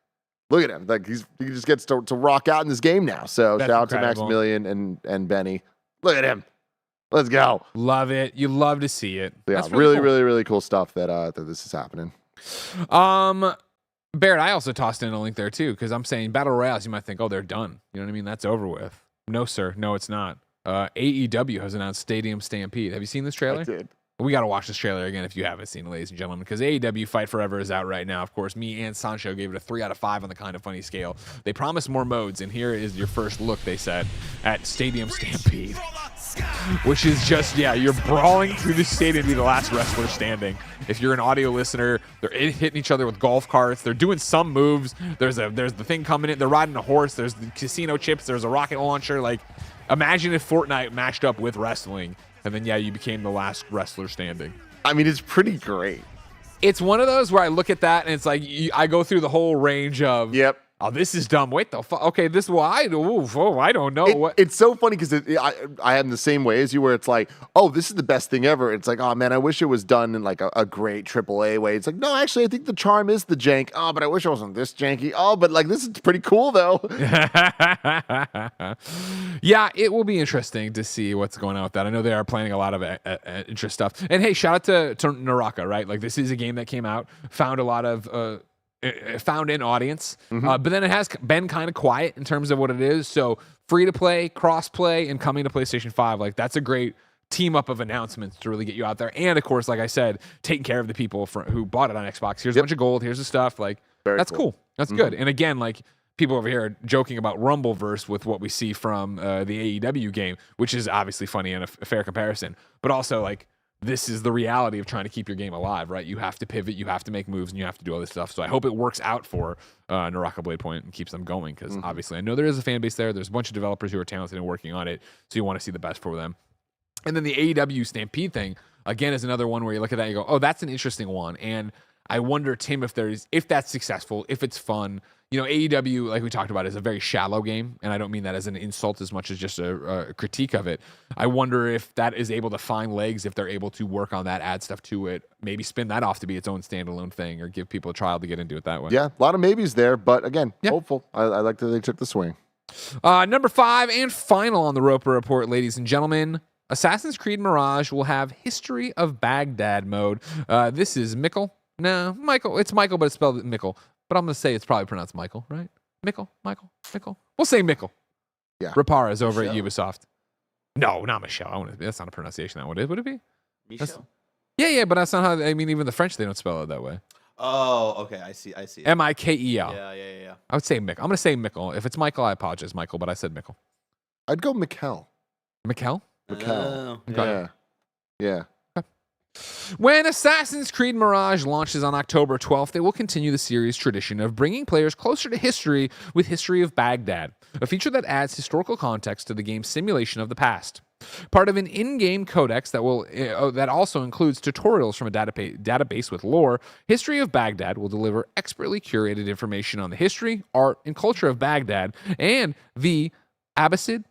look at him. Like he just gets to rock out in this game now. So That's shout out incredible. to Maximilian and Benny. Look at him. Let's go. Love it. You love to see it. Yeah, That's really, cool. really, really cool stuff that this is happening. Barrett, I also tossed in a link there too, because I'm saying battle royales, you might think, oh, they're done. You know what I mean? That's over with. No, sir. No, it's not. AEW has announced Stadium Stampede. Have you seen this trailer? I did. We got to watch this trailer again if you haven't seen it, ladies and gentlemen, because AEW Fight Forever is out right now. Of course, me and Sancho gave it a 3 out of 5 on the KindaFunny scale. They promised more modes, and here is your first look, they said, at Stadium Stampede, which is just, you're brawling through the stadium to be the last wrestler standing. If you're an audio listener, they're hitting each other with golf carts. They're doing some moves. There's the thing coming in. They're riding a horse. There's the casino chips. There's a rocket launcher. Like, imagine if Fortnite matched up with wrestling. And then, you became the last wrestler standing. I mean, it's pretty great. It's one of those where I look at that and it's like, I go through the whole range of, Yep. oh, this is dumb. Wait, the fuck? Okay, this I don't know. It's so funny because I am the same way as you, where it's like, oh, this is the best thing ever. It's like, oh man, I wish it was done in like a great AAA way. It's like, no, actually, I think the charm is the jank. Oh, but I wish it wasn't this janky. Oh, but like this is pretty cool though. Yeah, it will be interesting to see what's going on with that. I know they are planning a lot of interest stuff. And hey, shout out to Naraka, right? Like this is a game that came out, found a lot of found an audience, but then it has been kind of quiet in terms of what it is. So free to play, cross play, and coming to PlayStation 5, like that's a great team up of announcements to really get you out there. And of course, like I said, taking care of the people who bought it on Xbox. Here's a bunch of gold. Here's the stuff. Like that's cool. That's good. And again, like people over here are joking about Rumbleverse with what we see from the AEW game, which is obviously funny and a fair comparison, but also like, this is the reality of trying to keep your game alive, right? You have to pivot, you have to make moves, and you have to do all this stuff. So I hope it works out for Naraka Bladepoint and keeps them going, because obviously I know there is a fan base there. There's a bunch of developers who are talented and working on it, so you want to see the best for them. And then the AEW Stampede thing, again, is another one where you look at that and you go, oh, that's an interesting one. And I wonder, Tim, if that's successful, if it's fun. You know, AEW, like we talked about, is a very shallow game, and I don't mean that as an insult as much as just a critique of it. I wonder if that is able to find legs, if they're able to work on that, add stuff to it, maybe spin that off to be its own standalone thing, or give people a trial to get into it that way. Yeah, a lot of maybes there, but again, hopeful. I like that they took the swing. Number 5 and final on the Roper Report, ladies and gentlemen. Assassin's Creed Mirage will have History of Baghdad mode. This is Michael. No, Michael. It's Michael, but it's spelled Michael. But I'm going to say it's probably pronounced Michael, right? Michael. We'll say Michael. Yeah. Rapara is over at Michelle? Ubisoft. No, not Michelle. That's not a pronunciation. That would it be? Michel? Yeah, but that's not how. I mean, even the French, they don't spell it that way. Oh, okay. I see. Mikel. Yeah. I would say Mick. I'm going to say Mickle. If it's Michael, I apologize, Michael, but I said Mickle. I'd go Mikel. Mikel? Oh, Yeah. Yeah. When Assassin's Creed Mirage launches on October 12th, they will continue the series' tradition of bringing players closer to history with History of Baghdad, a feature that adds historical context to the game's simulation of the past. Part of an in-game codex that also includes tutorials from a database with lore, History of Baghdad will deliver expertly curated information on the history, art, and culture of Baghdad and the Abbasid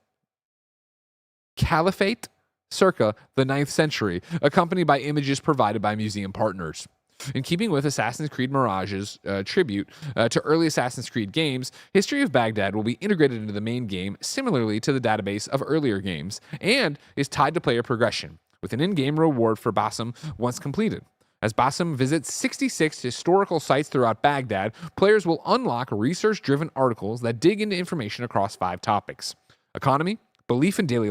Caliphate circa the 9th century, accompanied by images provided by museum partners. In keeping with Assassin's Creed Mirage's tribute to early Assassin's Creed games, History of Baghdad will be integrated into the main game similarly to the database of earlier games, and is tied to player progression, with an in-game reward for Bassam once completed. As Bassam visits 66 historical sites throughout Baghdad, players will unlock research-driven articles that dig into information across 5 topics: economy, belief in daily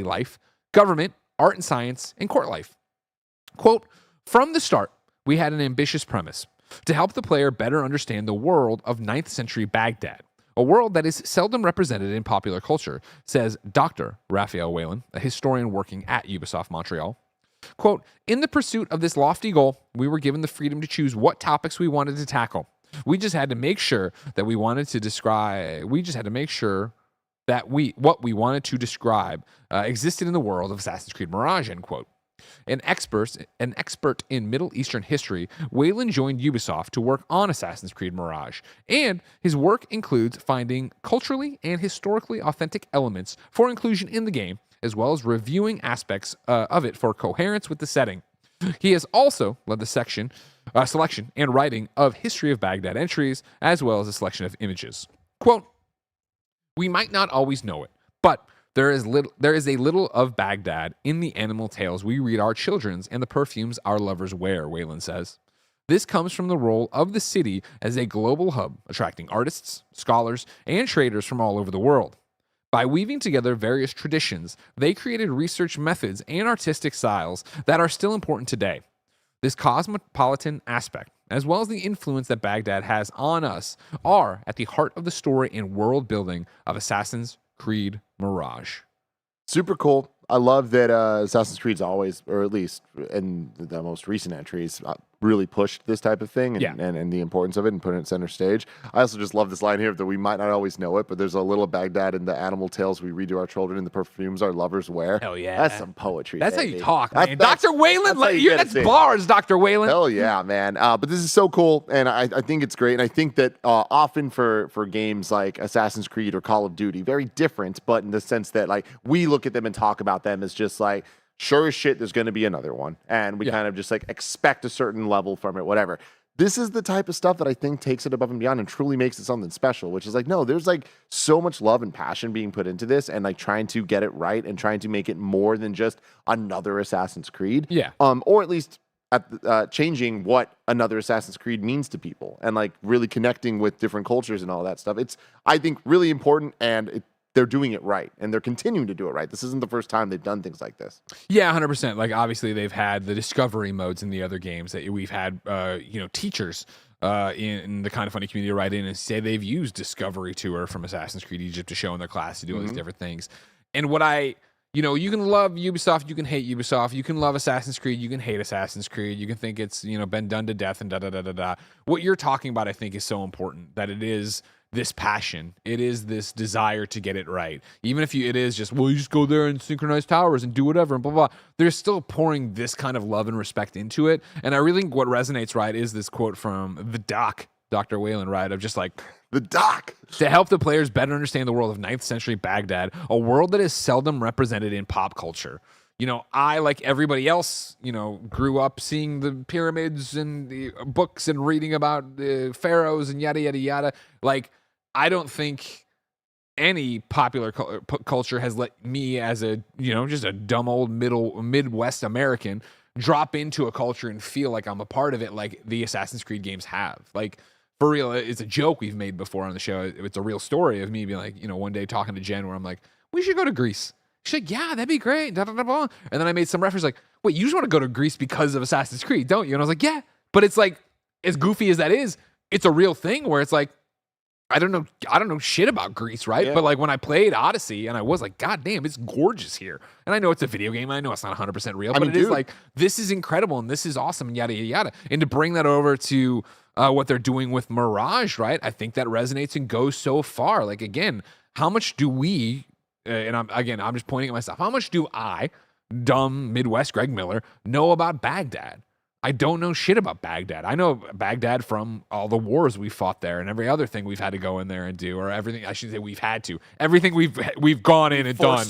life, government, art and science, and court life. Quote, "From the start, we had an ambitious premise: to help the player better understand the world of 9th century Baghdad, a world that is seldom represented in popular culture," says Dr. Raphael Whalen, a historian working at Ubisoft Montreal. Quote, "In the pursuit of this lofty goal, we were given the freedom to choose what topics we wanted to tackle. We just had to make sure that what we wanted to describe existed in the world of Assassin's Creed Mirage," end quote. An expert in Middle Eastern history, Whalen joined Ubisoft to work on Assassin's Creed Mirage, and his work includes finding culturally and historically authentic elements for inclusion in the game, as well as reviewing aspects of it for coherence with the setting. He has also led the selection and writing of History of Baghdad entries, as well as a selection of images. Quote, "We might not always know it, but there is a little of Baghdad in the animal tales we read our children's and the perfumes our lovers wear," Whalen says. This comes from the role of the city as a global hub, attracting artists, scholars, and traders from all over the world. By weaving together various traditions, they created research methods and artistic styles that are still important today. This cosmopolitan aspect, as well as the influence that Baghdad has on us, are at the heart of the story and world building of Assassin's Creed Mirage. Super cool. I love that Assassin's Creed's always, or at least in the most recent entries, really pushed this type of thing and the importance of it and put it in center stage. I also just love this line here that we might not always know it, but there's a little Baghdad in the animal tales we read to our children and the perfumes our lovers wear. Hell yeah. That's some poetry. That's baby. how you talk, That's- man. Dr. Whalen, that's bars, Dr. Whalen. Hell yeah, man. But this is so cool, and I think it's great. And I think that often for games like Assassin's Creed or Call of Duty, very different, but in the sense that like we look at them and talk about them as just like, sure as shit, there's going to be another one. And we kind of just like expect a certain level from it, whatever. This is the type of stuff that I think takes it above and beyond and truly makes it something special, which is like, no, there's like so much love and passion being put into this and like trying to get it right and trying to make it more than just another Assassin's Creed. Yeah. Or at least changing what another Assassin's Creed means to people and like really connecting with different cultures and all that stuff. It's, I think, really important, and they're doing it right, and they're continuing to do it right. This isn't the first time they've done things like this. Yeah, 100%. Like, obviously, they've had the discovery modes in the other games that we've had, teachers in the KindaFunny community write in and say they've used Discovery Tour from Assassin's Creed Egypt to show in their class to do all these different things. And what you can love Ubisoft, you can hate Ubisoft, you can love Assassin's Creed, you can hate Assassin's Creed, you can think it's, been done to death and da-da-da-da-da. What you're talking about, I think, is so important, that it is this passion. It is this desire to get it right. Even if it is just, you just go there and synchronize towers and do whatever and blah, blah, blah. They're still pouring this kind of love and respect into it. And I really think what resonates, right, is this quote from the doc, Dr. Whalen, right, of just like, the doc. To help the players better understand the world of 9th century Baghdad, a world that is seldom represented in pop culture. I, like everybody else, grew up seeing the pyramids and the books and reading about the pharaohs and yada, yada, yada. Like, I don't think any popular culture has let me as a, just a dumb old Midwest American drop into a culture and feel like I'm a part of it like the Assassin's Creed games have. Like, for real, it's a joke we've made before on the show. It's a real story of me being like, one day talking to Jen where I'm like, we should go to Greece. She's like, yeah, that'd be great. Da, da, da, da. And then I made some reference like, wait, you just want to go to Greece because of Assassin's Creed, don't you? And I was like, yeah. But it's like, as goofy as that is, it's a real thing where it's like, I don't know shit about Greece, right? Yeah. But like when I played Odyssey and I was like, God damn, it's gorgeous here. And I know it's a video game. I know it's not 100% real, but it is like, this is incredible and this is awesome and yada, yada, yada. And to bring that over to what they're doing with Mirage, right? I think that resonates and goes so far. Like, again, how much do we, and I'm just pointing at myself, how much do I, dumb Midwest Greg Miller, know about Baghdad? I don't know shit about Baghdad. I know Baghdad from all the wars we fought there and every other thing we've had to go in there and do, or everything. I should say we've had to. Everything we've gone in and done.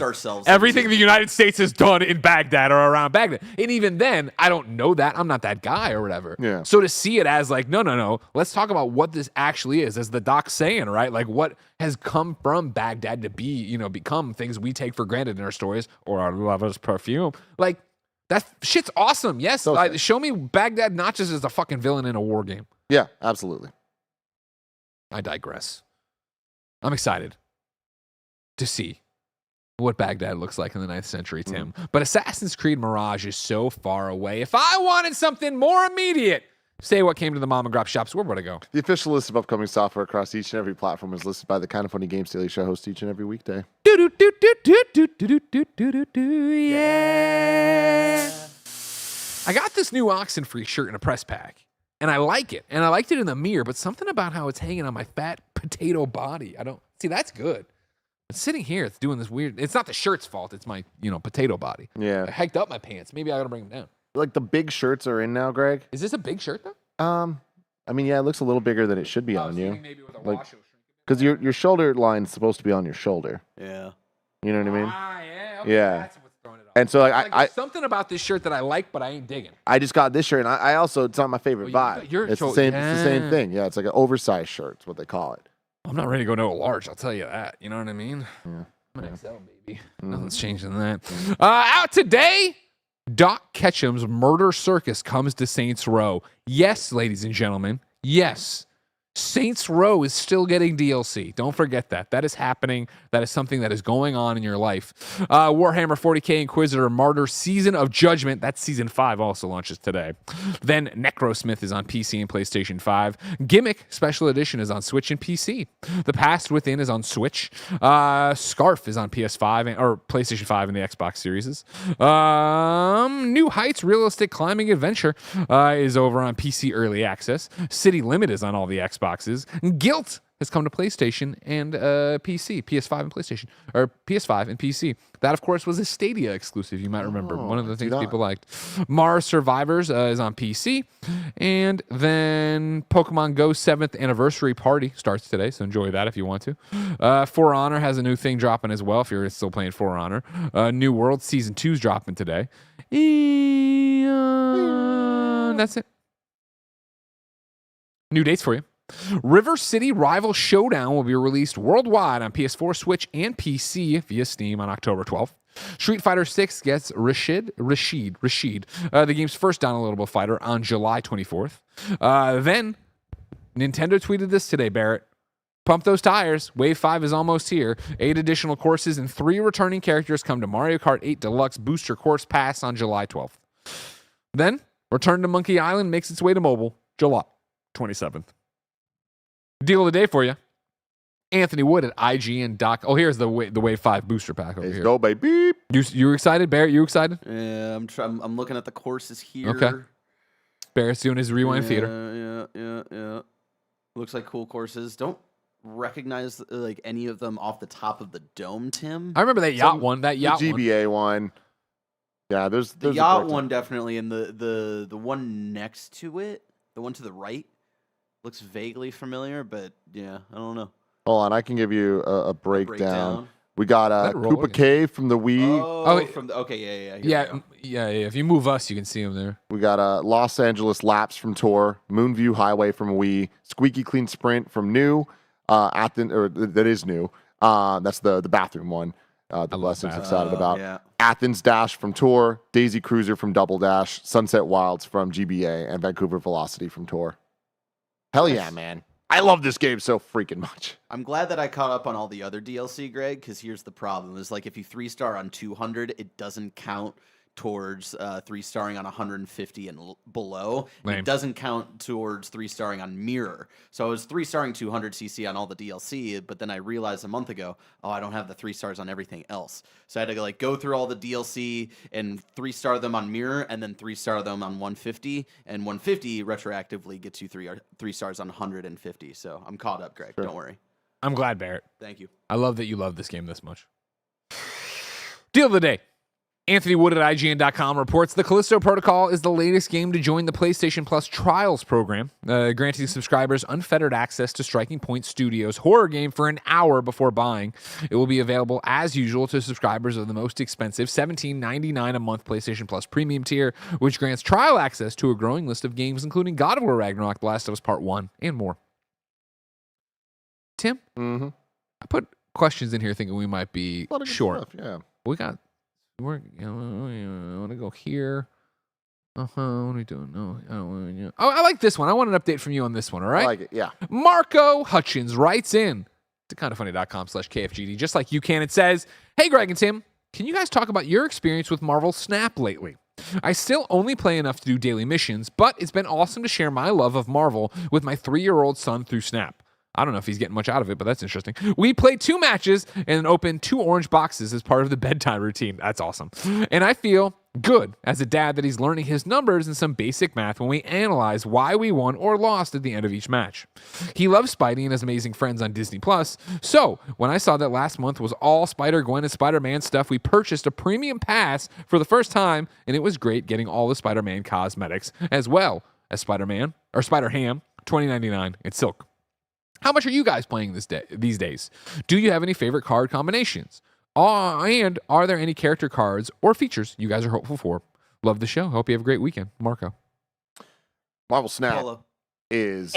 Everything the United States has done in Baghdad or around Baghdad. And even then, I don't know that. I'm not that guy or whatever. Yeah. So to see it as like, no. Let's talk about what this actually is, as the doc's saying, right? Like what has come from Baghdad to be, become things we take for granted in our stories or our lover's perfume. Like, that shit's awesome. Yes. Show me Baghdad not just as a fucking villain in a war game. Yeah, absolutely. I digress. I'm excited to see what Baghdad looks like in the 9th century, Tim. But Assassin's Creed Mirage is so far away. If I wanted something more immediate, say what came to the mom and grop shops, where would I go? The official list of upcoming software across each and every platform is listed by the KindaFunny Games Daily Show host each and every weekday. Yeah. I got this new Oxenfree shirt in a press pack, and I like it. And I liked it in the mirror, but something about how it's hanging on my fat potato body. I don't see, that's good. But sitting here, it's doing this weird. It's not the shirt's fault. It's my, potato body. Yeah. I hiked up my pants. Maybe I got to bring them down. Like the big shirts are in now, Greg. Is this a big shirt though? I mean, yeah, it looks a little bigger than it should be on you. Maybe with a like, wash, because your shoulder line's supposed to be on your shoulder. Yeah. You know what I mean? Yeah. Okay, yeah. That's what's throwing it off. And so like there's something about this shirt that I like, but I ain't digging. I just got this shirt, and I also, it's not my favorite vibe. It's the same thing. Yeah, it's like an oversized shirt. It's what they call it. I'm not ready to go to a large. I'll tell you that. You know what I mean? Yeah. I'm an XL, baby. Nothing's changing that. Out today, Doc Ketchum's Murder Circus comes to Saints Row. Yes, ladies and gentlemen. Yes. Saints Row is still getting DLC. Don't forget that. That is happening. That is something that is going on in your life. Warhammer 40k Inquisitor Martyr Season of Judgment. That's Season 5 also launches today. Then Necrosmith is on PC and PlayStation 5. Gimmick Special Edition is on Switch and PC. The Past Within is on Switch. Scarf is on PS5 or PlayStation 5 and the Xbox Series. New Heights Realistic Climbing Adventure is over on PC Early Access. City Limit is on all the Xboxes. Guilt has come to PlayStation and PC, PS5 and PlayStation, or PS5 and PC. That, of course, was a Stadia exclusive, you might remember. One of the things people liked. Mars Survivors is on PC. And then Pokemon Go 7th Anniversary Party starts today, so enjoy that if you want to. For Honor has a new thing dropping as well, if you're still playing For Honor. New World Season 2 is dropping today. And that's it. New dates for you. River City Rival Showdown will be released worldwide on PS4, Switch, and PC via Steam on October 12th. Street Fighter 6 gets Rashid, the game's first downloadable fighter, on July 24th. Then, Nintendo tweeted this today, Barrett. Pump those tires. Wave 5 is almost here. 8 additional courses and 3 returning characters come to Mario Kart 8 Deluxe Booster Course Pass on July 12th. Then, Return to Monkey Island makes its way to mobile July 27th. Deal of the day for you. Anthony Wood at IGN Doc. Oh, here's the Wave 5 booster pack over here. Go, baby. You excited, Barrett? You excited? Yeah, I'm looking at the courses here. Okay. Barrett's doing his rewind theater. Yeah. Looks like cool courses. Don't recognize like any of them off the top of the dome, Tim. I remember that yacht one. That yacht the GBA one. Yeah, there's the yacht one definitely, and the one next to it, the one to the right. Looks vaguely familiar, but yeah, I don't know. Hold on, I can give you a breakdown. We got Koopa Cave from the Wii. Yeah. If you move us, you can see them there. We got Los Angeles Laps from Tour, Moonview Highway from Wii, Squeaky Clean Sprint from New, that is new. That's the bathroom one. The Blessing's excited about. Yeah. Athens Dash from Tour, Daisy Cruiser from Double Dash, Sunset Wilds from GBA, and Vancouver Velocity from Tour. Hell yeah, man. I love this game so freaking much. I'm glad that I caught up on all the other DLC, Greg, because here's the problem. Is like if you 3-star on 200, it doesn't count towards 3-starring on 150 and below. Lame. It doesn't count towards 3-starring on Mirror. So I was 3-starring 200 CC on all the DLC, but then I realized a month ago, I don't have the 3 stars on everything else. So I had to go through all the DLC and 3-star them on Mirror, and then 3-star them on 150. And 150 retroactively gets you 3 stars on 150. So I'm caught up, Greg. Sure. Don't worry. I'm glad, Barrett. Thank you. I love that you love this game this much. Deal of the day. Anthony Wood at IGN.com reports the Callisto Protocol is the latest game to join the PlayStation Plus Trials program, granting subscribers unfettered access to Striking Point Studios' horror game for an hour before buying. It will be available, as usual, to subscribers of the most expensive $17.99 a month PlayStation Plus Premium tier, which grants trial access to a growing list of games, including God of War Ragnarok, The Last of Us Part 1, and more. Tim? Mm-hmm. I put questions in here thinking we might be short. Stuff, yeah. I want to go here. What are we doing? No, I don't want to. Oh, I like this one. I want an update from you on this one, all right? I like it, yeah. Marco Hutchins writes in to KindaFunny.com/KFGD, just like you can. It says, hey, Greg and Tim, can you guys talk about your experience with Marvel Snap lately? I still only play enough to do daily missions, but it's been awesome to share my love of Marvel with my 3-year-old son through Snap. I don't know if he's getting much out of it, but that's interesting. We played 2 matches and opened 2 orange boxes as part of the bedtime routine. That's awesome. And I feel good as a dad that he's learning his numbers and some basic math when we analyze why we won or lost at the end of each match. He loves Spidey and his amazing friends on Disney+. So when I saw that last month was all Spider-Gwen and Spider-Man stuff, we purchased a premium pass for the first time, and it was great getting all the Spider-Man cosmetics as well as Spider-Man or Spider-Ham, $20.99 in Silk. How much are you guys playing these days? Do you have any favorite card combinations? And are there any character cards or features you guys are hopeful for? Love the show. Hope you have a great weekend. Marco. Marvel Snap is,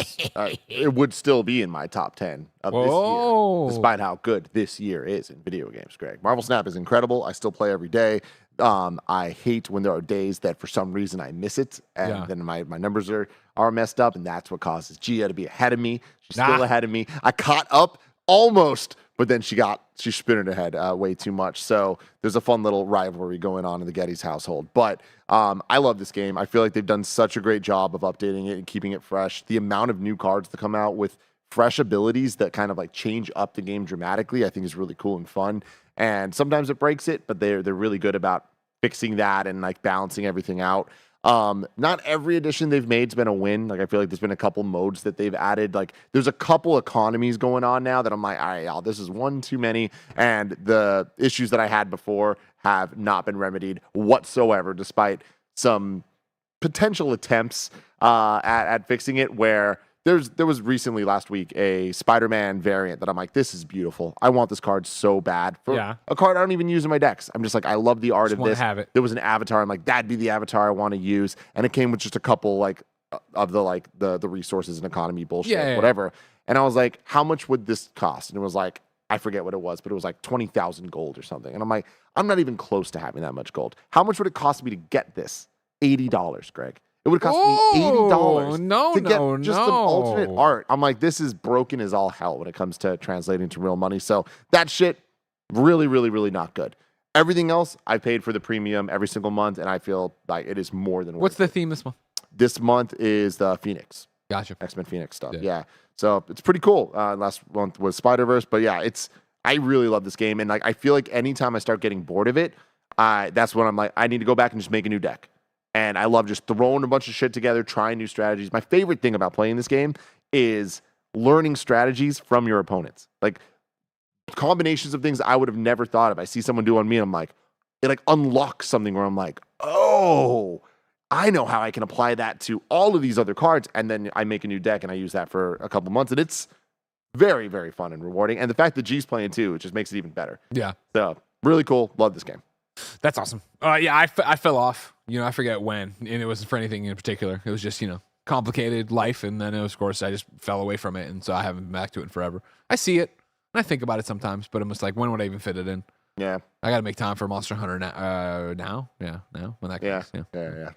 it would still be in my top 10 of this year, despite how good this year is in video games, Greg. Marvel Snap is incredible. I still play every day. I hate when there are days that for some reason I miss it, and then my numbers are messed up, and that's what causes Gia to be ahead of me. She's still ahead of me. I caught up almost, but then she sprinted ahead way too much. So there's a fun little rivalry going on in the Geddes household. But I love this game. I feel like they've done such a great job of updating it and keeping it fresh. The amount of new cards that come out with fresh abilities that kind of change up the game dramatically, I think is really cool and fun. And sometimes it breaks it, but they're really good about fixing that and balancing everything out. Not every edition they've made has been a win. I feel like there's been a couple modes that they've added. There's a couple economies going on now that I'm like, all right, y'all, this is one too many. And the issues that I had before have not been remedied whatsoever, despite some potential attempts at fixing it, where there was recently last week a Spider-Man variant that I'm like, this is beautiful. I want this card so bad. For a card I don't even use in my decks. I'm just like, I love the art of this. Have it. There was an avatar. I'm like, that'd be the avatar I want to use. And it came with just a couple of the resources and economy bullshit, whatever. And I was like, how much would this cost? And it was like, I forget what it was, but it was 20,000 gold or something. And I'm like, I'm not even close to having that much gold. How much would it cost me to get this? $80, Greg. It would cost me $80 to get just some alternate art. I'm like, this is broken as all hell when it comes to translating to real money. So that shit, really, really, really not good. Everything else, I paid for the premium every single month, and I feel like it is more than worth it. What's the theme this month? This month is the Phoenix. Gotcha. X-Men Phoenix stuff. Yeah. So it's pretty cool. Last month was Spider-Verse, but yeah, I really love this game. And I feel like anytime I start getting bored of it, that's when I'm like, I need to go back and just make a new deck. And I love just throwing a bunch of shit together, trying new strategies. My favorite thing about playing this game is learning strategies from your opponents. Combinations of things I would have never thought of. I see someone do on me, and I'm like, it unlocks something where I'm like, oh, I know how I can apply that to all of these other cards. And then I make a new deck, and I use that for a couple months. And it's very, very fun and rewarding. And the fact that G's playing too, it just makes it even better. Yeah. So really cool. Love this game. That's awesome. I fell off. I forget when, and it wasn't for anything in particular. It was just, complicated life, and then, of course, I just fell away from it, and so I haven't been back to it in forever. I see it, and I think about it sometimes, but I'm just like, when would I even fit it in? Yeah. I got to make time for Monster Hunter now. Yeah, now, when that comes. Yeah.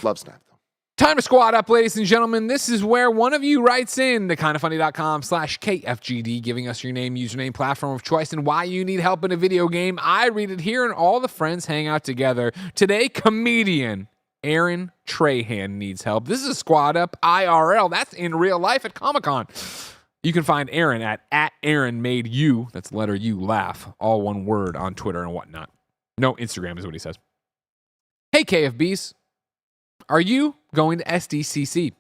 Love Snap, though. Time to squad up, ladies and gentlemen. This is where one of you writes in to kindafunny.com/KFGD, giving us your name, username, platform of choice, and why you need help in a video game. I read it here, and all the friends hang out together. Today, comedian Aaron Trahan needs help. This is a squad up IRL. That's in real life at Comic-Con. You can find Aaron at Aaron Made You. That's letter U, laugh, all one word on Twitter and whatnot. No, Instagram is what he says. Hey, KFBs. Are you going to SDCC?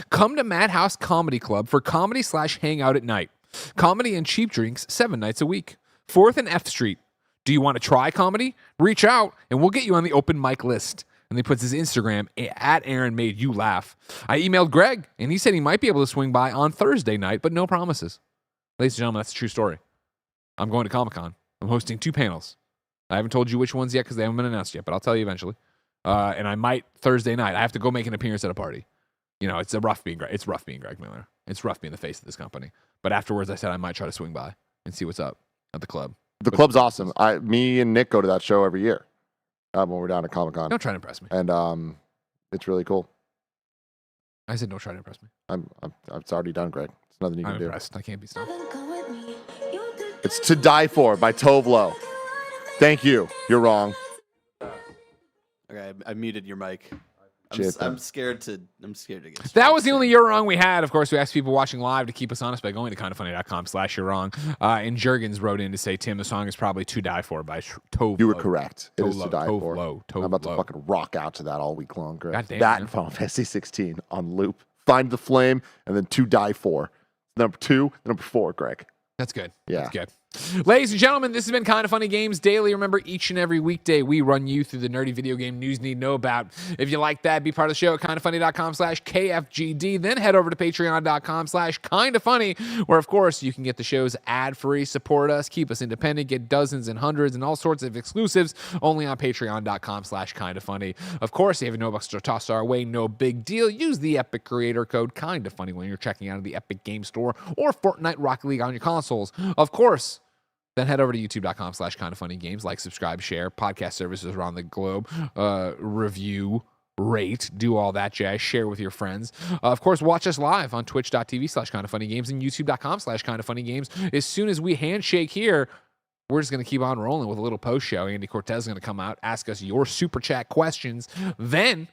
Come to Madhouse Comedy Club for comedy/hangout at night. Comedy and cheap drinks 7 nights a week. 4th and F Street. Do you want to try comedy? Reach out and we'll get you on the open mic list. And he puts his Instagram at Aaron Made You Laugh. I emailed Greg and he said he might be able to swing by on Thursday night, but no promises. Ladies and gentlemen, that's a true story. I'm going to Comic-Con. I'm hosting 2 panels. I haven't told you which ones yet because they haven't been announced yet, but I'll tell you eventually. And I might Thursday night. I have to go make an appearance at a party. You know, it's rough being Greg Miller. It's rough being the face of this company. But afterwards, I said I might try to swing by and see what's up at the club. The club's awesome. Me and Nick go to that show every year when we're down at Comic-Con. Don't try to impress me. And it's really cool. I said don't try to impress me. It's already done, Greg. It's nothing you can I'm do. impressed. I can't be stopped. It's To Die For by Tove Lo. Thank you. You're wrong. Okay, I muted your mic. Shit, I'm scared to get That was the only You're Wrong we had. Of course, we asked people watching live to keep us honest by going to kindafunny.com/You're Wrong. And Jurgens wrote in to say, Tim, the song is probably To Die For by Tove Lo. You were correct. It is Lo, To Die Tove For. Lo, I'm about to Lo. fucking rock out to that all week long, Greg. God damn, that man. and Final Fantasy 16 on loop. Find the Flame and then To Die For. Number 2, number 4, Greg. That's good. Yeah. That's good. Ladies and gentlemen, this has been Kinda Funny Games Daily. Remember, each and every weekday, we run you through the nerdy video game news you need to know about. If you like that, be part of the show at kindafunny.com/KFGD. Then head over to patreon.com/kindafunny, where, of course, you can get the shows ad-free, support us, keep us independent, get dozens and hundreds and all sorts of exclusives only on patreon.com/kindafunny. Of course, if you have no bucks to toss our way, no big deal. Use the Epic creator code KindaFunny when you're checking out the Epic Game Store or Fortnite Rocket League on your consoles. Of course, then head over to youtube.com/kindafunnygames. Like, subscribe, share, podcast services around the globe, review, rate, do all that jazz, share with your friends. Of course, watch us live on twitch.tv/kindafunnygames and youtube.com/kindafunnygames. As soon as we handshake here, we're just going to keep on rolling with a little post show. Andy Cortez is going to come out, ask us your super chat questions. Then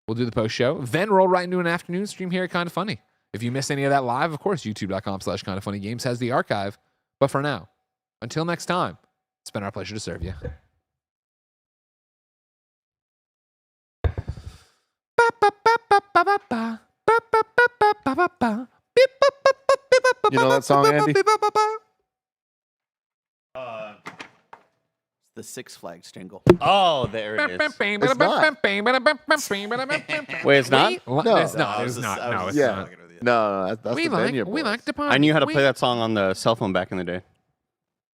we'll do the post show. Then roll right into an afternoon stream here at Kinda Funny. If you miss any of that live, of course, youtube.com/kindafunnygames has the archive. But for now, until next time, it's been our pleasure to serve you. You know that song, Andy? the Six Flags jingle. Oh, there it is. It's not. Wait, it's not? No. It's not. It's not. No, it's Yeah. not. No, that's We the venue. like boys. the party. I knew how to play that song on the cell phone back in the day. I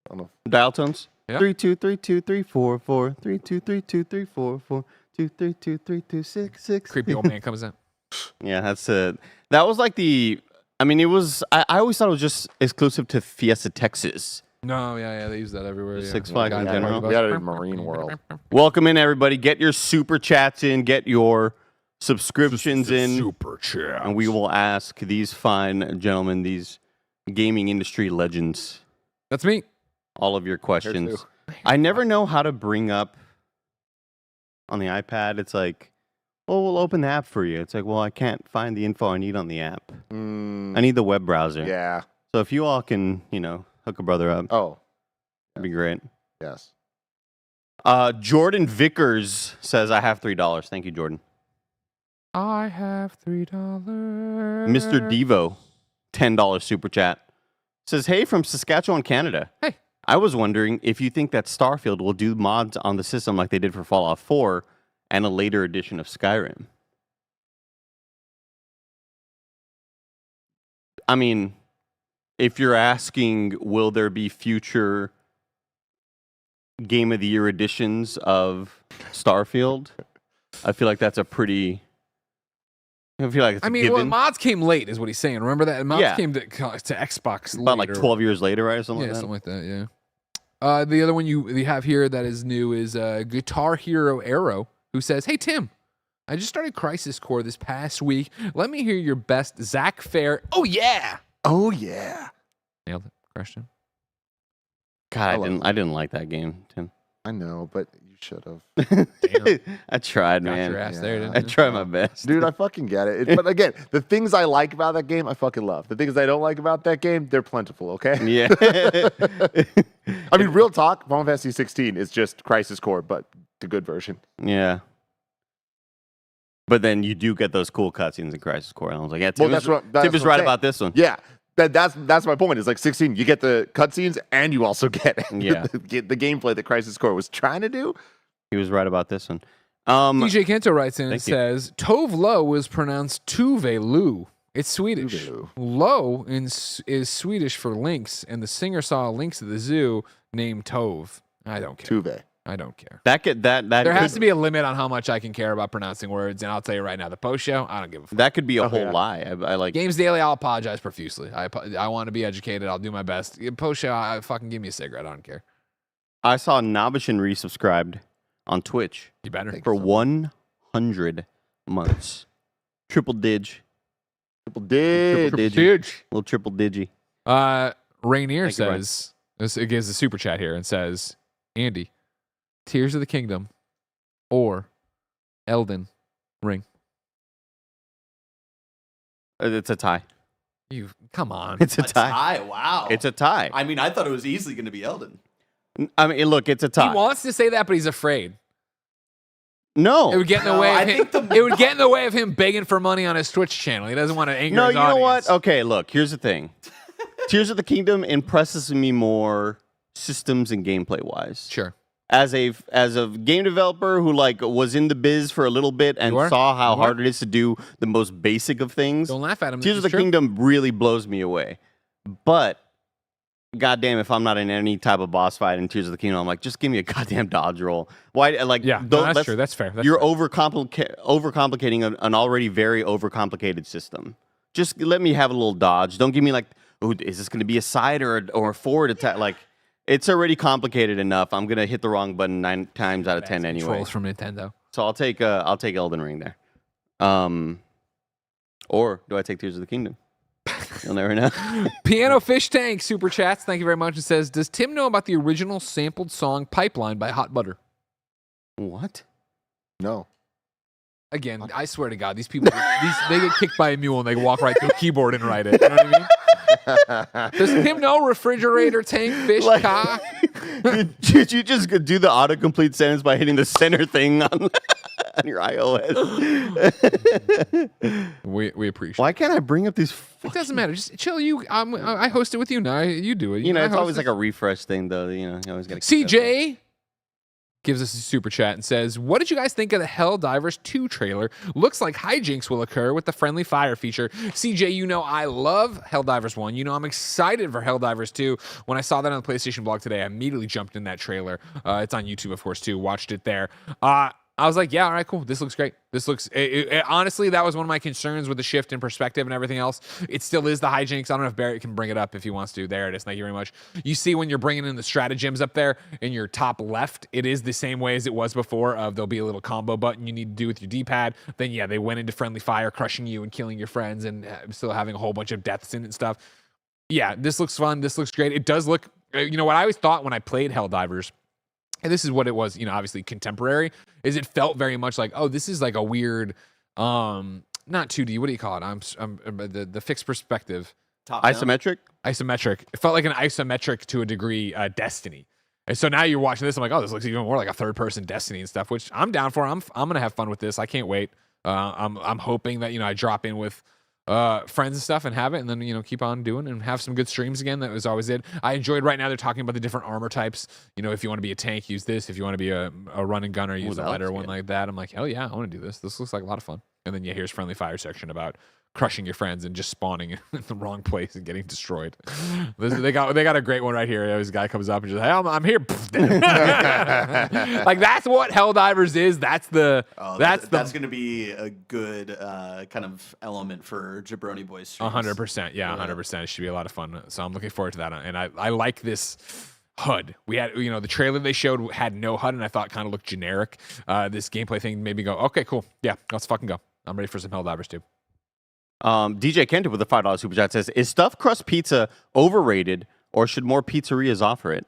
don't know. Dial tones. Yeah. 3 2 3 2 3 4 4 3 2 3 2 3 4 4 2 3 2 3 2 6 6. Creepy old man comes in. Yeah, that's it. That was like the. I mean, it was. I always thought it was just exclusive to Fiesta, Texas. No, yeah, they use that everywhere. Yeah. Six Flags in Guys general. talk We about- got it in Marine World. Welcome in, everybody. Get your super chats in. Get your subscriptions in. Super chat. And we will ask these fine gentlemen, these gaming industry legends, That's me. all of your questions. too. I never know how to bring up on the iPad. It's like, well, we'll open the app for you. It's like, well, I can't find the info I need on the app. I need the web browser. Yeah. So if you all can, hook a brother up, Oh, that'd be great. yes. Jordan Vickers says, I have $3. Thank you, Jordan. I have $3. Mr. Devo, $10 super chat, says, hey, from Saskatchewan, Canada. Hey. I was wondering if you think that Starfield will do mods on the system like they did for Fallout 4 and a later edition of Skyrim. I mean, if you're asking, will there be future Game of the Year editions of Starfield? I feel like that's a pretty... I feel like it's a Well, given. mods came late, is what he's saying. Remember that? Mods Yeah. came to Xbox About like later. 12 years later, right? Or something Yeah, like that. something like that, yeah. The other one you have here that is new is Guitar Hero Arrow, who says, hey, Tim, I just started Crisis Core this past week. Let me hear your best Zach Fair. Oh, yeah. Oh yeah. Nailed it. Crushed him. God, I didn't like that game, Tim. I know, but you should have. Damn. I tried, Got man. your ass there, didn't I you? tried my best. Dude, I fucking get it. But again, the things I like about that game, I fucking love. The things I don't like about that game, they're plentiful, okay? Yeah. I mean, real talk, Final Fantasy 16 is just Crisis Core, but the good version. Yeah. But then you do get those cool cutscenes in Crisis Core. And I was like, yeah, Tim Well, is that's right what I'm saying. about this one. Yeah. That's my point. It's like 16, you get the cutscenes and you also get Yeah. the gameplay that Crisis Core was trying to do. He was right about this one. DJ Kento writes in and Thank you. says, Tove Lo is pronounced Tuve Lu. It's Swedish. Tuve Lu. Lo is Swedish for lynx, and the singer saw a lynx at the zoo named Tove. I don't care. Tuve. I don't care. That There has to be a limit on how much I can care about pronouncing words, and I'll tell you right now, the post show, I don't give a fuck. That could be a whole yeah. lie. I like. Games Daily, I'll apologize profusely. I want to be educated. I'll do my best. Post show, I fucking give me a cigarette. I don't care. I saw Nabishin resubscribed on Twitch You better. for 100 months. Triple dig. Triple did. Little triple digi. Rainier Thank you, Brian. says, it gives a super chat here and says, Andy, Tears of the Kingdom or Elden Ring. It's a tie. You come on. It's a tie. Wow. It's a tie. I mean, I thought it was easily going to be Elden. I mean, look, it's a He tie. wants to say that, but he's afraid. No. It would get in the No, way. I Of him, think it would get in the way of him begging for money on his Twitch channel. He doesn't want to anger No, his you know audience. what? Okay, look, here's the thing. Tears of the Kingdom impresses me more systems and gameplay wise. Sure. As a game developer who like was in the biz for a little bit and You are? saw how You are? hard it is to do the most basic of things, Don't laugh at him. Tears of This the is true. Kingdom really blows me away. But goddamn, if I'm not in any type of boss fight in Tears of the Kingdom, I'm like, just give me a goddamn dodge roll. Why? Like, Yeah, no, don't- that's true. That's fair. That's you're fair. overcomplicating an already very overcomplicated system. Just let me have a little dodge. Don't give me like, oh, is this going to be a side or a forward attack? Like, it's already complicated enough. I'm gonna hit the wrong button 9 times out of 10 anyway. Controls from Nintendo. So I'll take Elden Ring there. Or do I take Tears of the Kingdom? You'll never know. Piano Fish Tank super chats. Thank you very much. It says, does Tim know about the original sampled song Pipeline by Hot Butter? What? No. Again, I swear to God, these people, they get kicked by a mule and they walk right to a keyboard and write it. You know what I mean? Does Tim know refrigerator, tank, fish, Like- car? Did you just do the autocomplete sentence by hitting the center thing on, on your iOS? We appreciate Why can't I bring up these? it. It doesn't matter. Just chill. I host it with you now. You do it. You know, I it's host always it. like a refresh thing, though. You know, you always got to. CJ gives us a super chat and says, what did you guys think of the Helldivers 2 trailer? Looks like hijinks will occur with the friendly fire feature. CJ, you know I love Helldivers 1. You know I'm excited for Helldivers 2. When I saw that on the PlayStation blog today, I immediately jumped in that trailer. It's on YouTube, of course, too. Watched it there. I was like, yeah, all right, cool. This looks great. This looks, honestly, that was one of my concerns with the shift in perspective and everything else. It still is the hijinks. I don't know if Barrett can bring it up if he wants to. There it is. Thank you very much. You see when you're bringing in the stratagems up there in your top left, it is the same way as it was before. There'll be a little combo button you need to do with your D-pad. Then, yeah, they went into friendly fire, crushing you and killing your friends and still having a whole bunch of deaths in it and stuff. Yeah, this looks fun. This looks great. It does look, you know what I always thought when I played Helldivers, and this is what it was, you know, obviously contemporary, is it felt very much like, oh, this is like a weird, not 2D, what do you call it? The fixed perspective. Top down. Isometric. Isometric. It felt like an isometric to a degree Destiny. And so now you're watching this, I'm like, oh, this looks even more like a third-person Destiny and stuff, which I'm down for. I'm gonna have fun with this. I can't wait. I'm hoping that, you know, I drop in with friends and stuff and have it, and then, you know, keep on doing and have some good streams again. That was always it. I enjoyed right now they're talking about the different armor types. You know, if you want to be a tank, use this. If you want to be a run and gunner, use a that lighter looks one good. like that. I'm like, hell yeah, I want to do this. This looks like a lot of fun. And then, yeah, here's friendly fire section about crushing your friends and just spawning in the wrong place and getting destroyed. They got a great one right here. This guy comes up and just, hey, I'm here. Like, that's what Helldivers is. That's That's going to be a good kind of element for Jabroni Boys streams. 100%. Yeah, 100%. It should be a lot of fun. So I'm looking forward to that. And I like this. HUD. We had, the trailer they showed had no HUD, and I thought it kind of looked generic. This gameplay thing made me go, okay, cool. Yeah, let's fucking go. I'm ready for some Helldivers too. DJ Kenta with a $5 super chat says, is stuffed crust pizza overrated, or should more pizzerias offer it?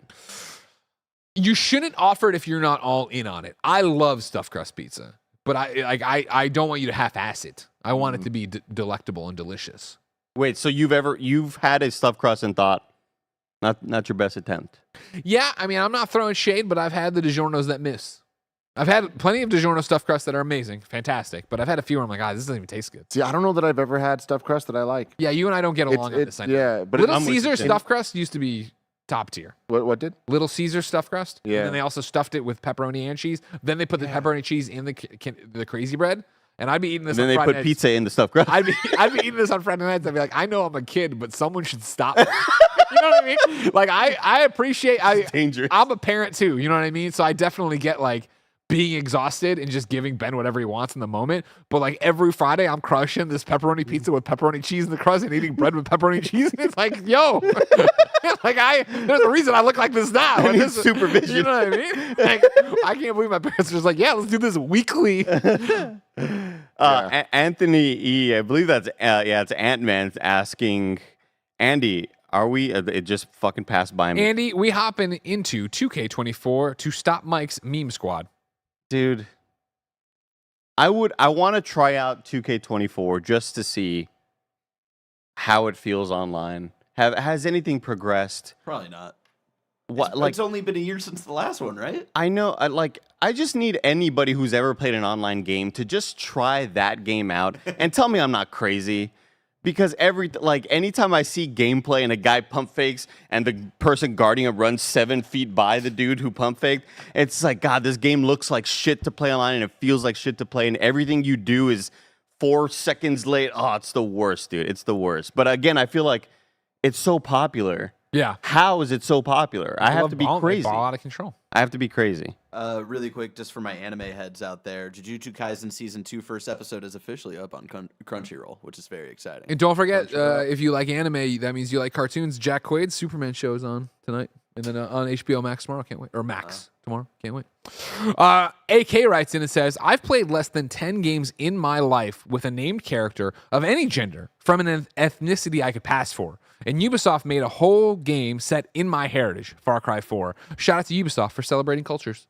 You shouldn't offer it if you're not all in on it. I love stuffed crust pizza, but I don't want you to half-ass it. I want it to be delectable and delicious. Wait, so you've had a stuffed crust and thought, not your best attempt? Yeah, I mean, I'm not throwing shade, but I've had the DiGiorno's that miss. I've had plenty of DiGiorno stuffed crust that are amazing, fantastic, but I've had a few where I'm like, this doesn't even taste good. See, I don't know that I've ever had stuffed crust that I like. Yeah, you and I don't get along on this. I know. Yeah, but Little Caesar stuffed crust used to be top tier. What did? Little Caesar stuffed crust. Yeah. And then they also stuffed it with pepperoni and cheese. Then they put the pepperoni cheese in the crazy bread. And I'd be eating this. And then they put pizza in the stuffed crust. I'd be eating this on Friday nights. I'd be like, I know I'm a kid, but someone should stop me. You know what I mean? Like I appreciate. Dangerous. I'm a parent too. You know what I mean? So I definitely get like being exhausted and just giving Ben whatever he wants in the moment. But like every Friday, I'm crushing this pepperoni pizza with pepperoni cheese in the crust and eating bread with pepperoni cheese. And it's like, yo, there's a reason I look like this now. I need supervision. You know what I mean? Like, I can't believe my parents are just like, yeah, let's do this weekly. Anthony E, I believe that's it's Ant-Man asking Andy, are we? It just fucking passed by me. Andy, we hopping into 2K24 to stop Mike's meme squad. Dude, I want to try out 2K24 just to see how it feels online. Has anything progressed? Probably not. What, it's only been a year since the last one, right? I know. I just need anybody who's ever played an online game to just try that game out and tell me I'm not crazy. Because anytime I see gameplay and a guy pump fakes and the person guarding him runs 7 feet by the dude who pump faked, it's like, God, this game looks like shit to play online and it feels like shit to play, and everything you do is 4 seconds late. Oh, it's the worst, dude. It's the worst. But again, I feel like it's so popular. Yeah. How is it so popular? I have to be crazy. Ball out of control. I have to be crazy. Really quick, just for my anime heads out there, Jujutsu Kaisen Season 2 first episode is officially up on Crunchyroll, which is very exciting. And don't forget, if you like anime, that means you like cartoons. Jack Quaid's Superman show is on tonight. And then on HBO Max tomorrow. Can't wait. Or Max tomorrow. Can't wait. AK writes in and says, I've played less than 10 games in my life with a named character of any gender from an ethnicity I could pass for. And Ubisoft made a whole game set in my heritage, Far Cry 4. Shout out to Ubisoft for celebrating cultures.